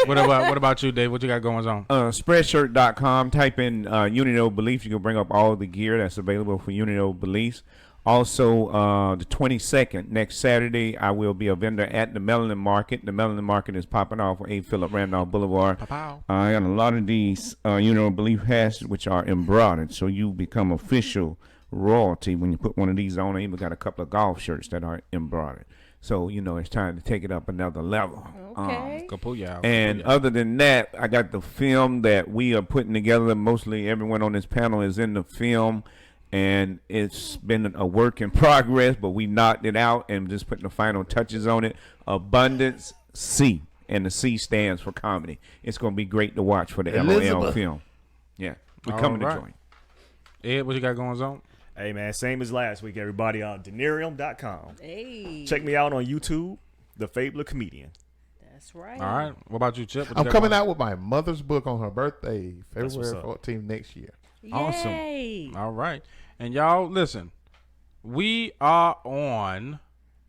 What about you, Dave? What you got going on? Spreadshirt.com. Type in Unity of Beliefs. You can bring up all the gear that's available for Unity of Beliefs. Also, the 22nd, next Saturday, I will be a vendor at the Melanin Market. The Melanin Market is popping off on 8 Philip Randolph Boulevard. I got a lot of these Unity of Belief hats, which are embroidered, so you become official royalty when you put one of these on. I even got a couple of golf shirts that are embroidered. So, it's time to take it up another level. Okay. And other than that, I got the film that we are putting together. Mostly everyone on this panel is in the film. And it's been a work in progress, but we knocked it out and just putting the final touches on it. Abundance C. And the C stands for comedy. It's going to be great to watch for the LOL film. Yeah. We're coming to join. Ed, what you got going on? Hey, man, same as last week, everybody, on Denarium.com. Hey. Check me out on YouTube, The Fabler Comedian. That's right. All right. What about you, Chip? I'm coming out with my mother's book on her birthday, February 14th next year. Awesome. Yay. All right. And y'all, listen, we are on,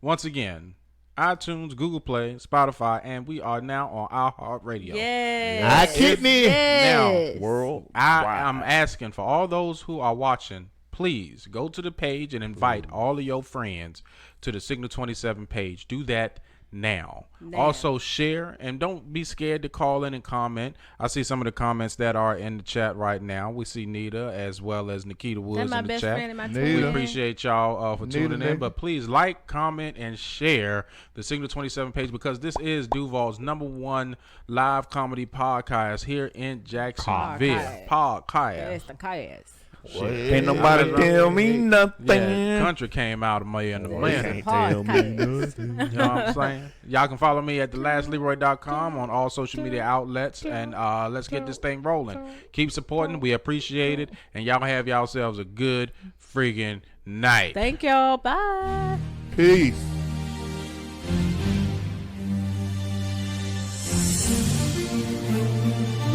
once again, iTunes, Google Play, Spotify, and we are now on iHeartRadio. Yes. Now, world, I'm asking for all those who are watching, please go to the page and invite all of your friends to the Signal 27 page. Do that now. Also share, and don't be scared to call in and comment. I see some of the comments that are in the chat right now. We see Nita as well as Nikita Woods in the chat. We appreciate y'all for tuning in, but please like, comment, and share the Signal 27 page, because this is Duval's #1 live comedy podcast here in Jacksonville. Podcast. It's the Kayas. Ain't nobody tell me nothing. Yeah, country came out of me in a minute. Tell me nothing. You know what I'm saying? Y'all can follow me at thelastleroy.com on all social media outlets, and let's get this thing rolling. Keep supporting. We appreciate it, and y'all have yourselves a good friggin' night. Thank y'all. Bye. Peace.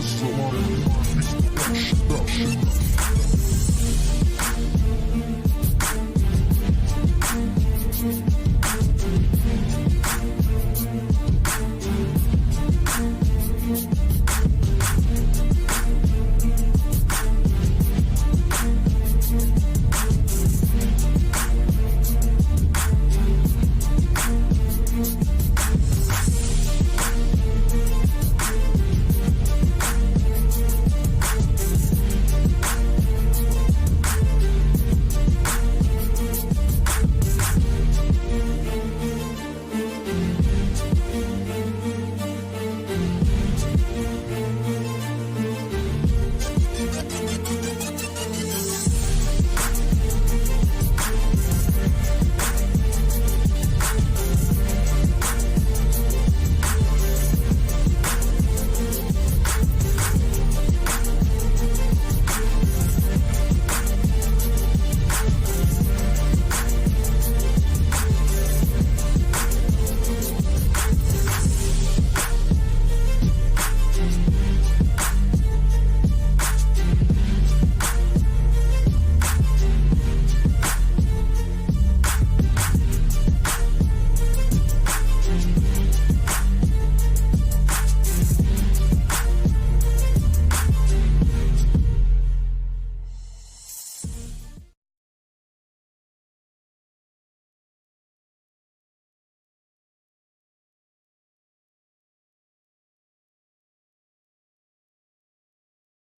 So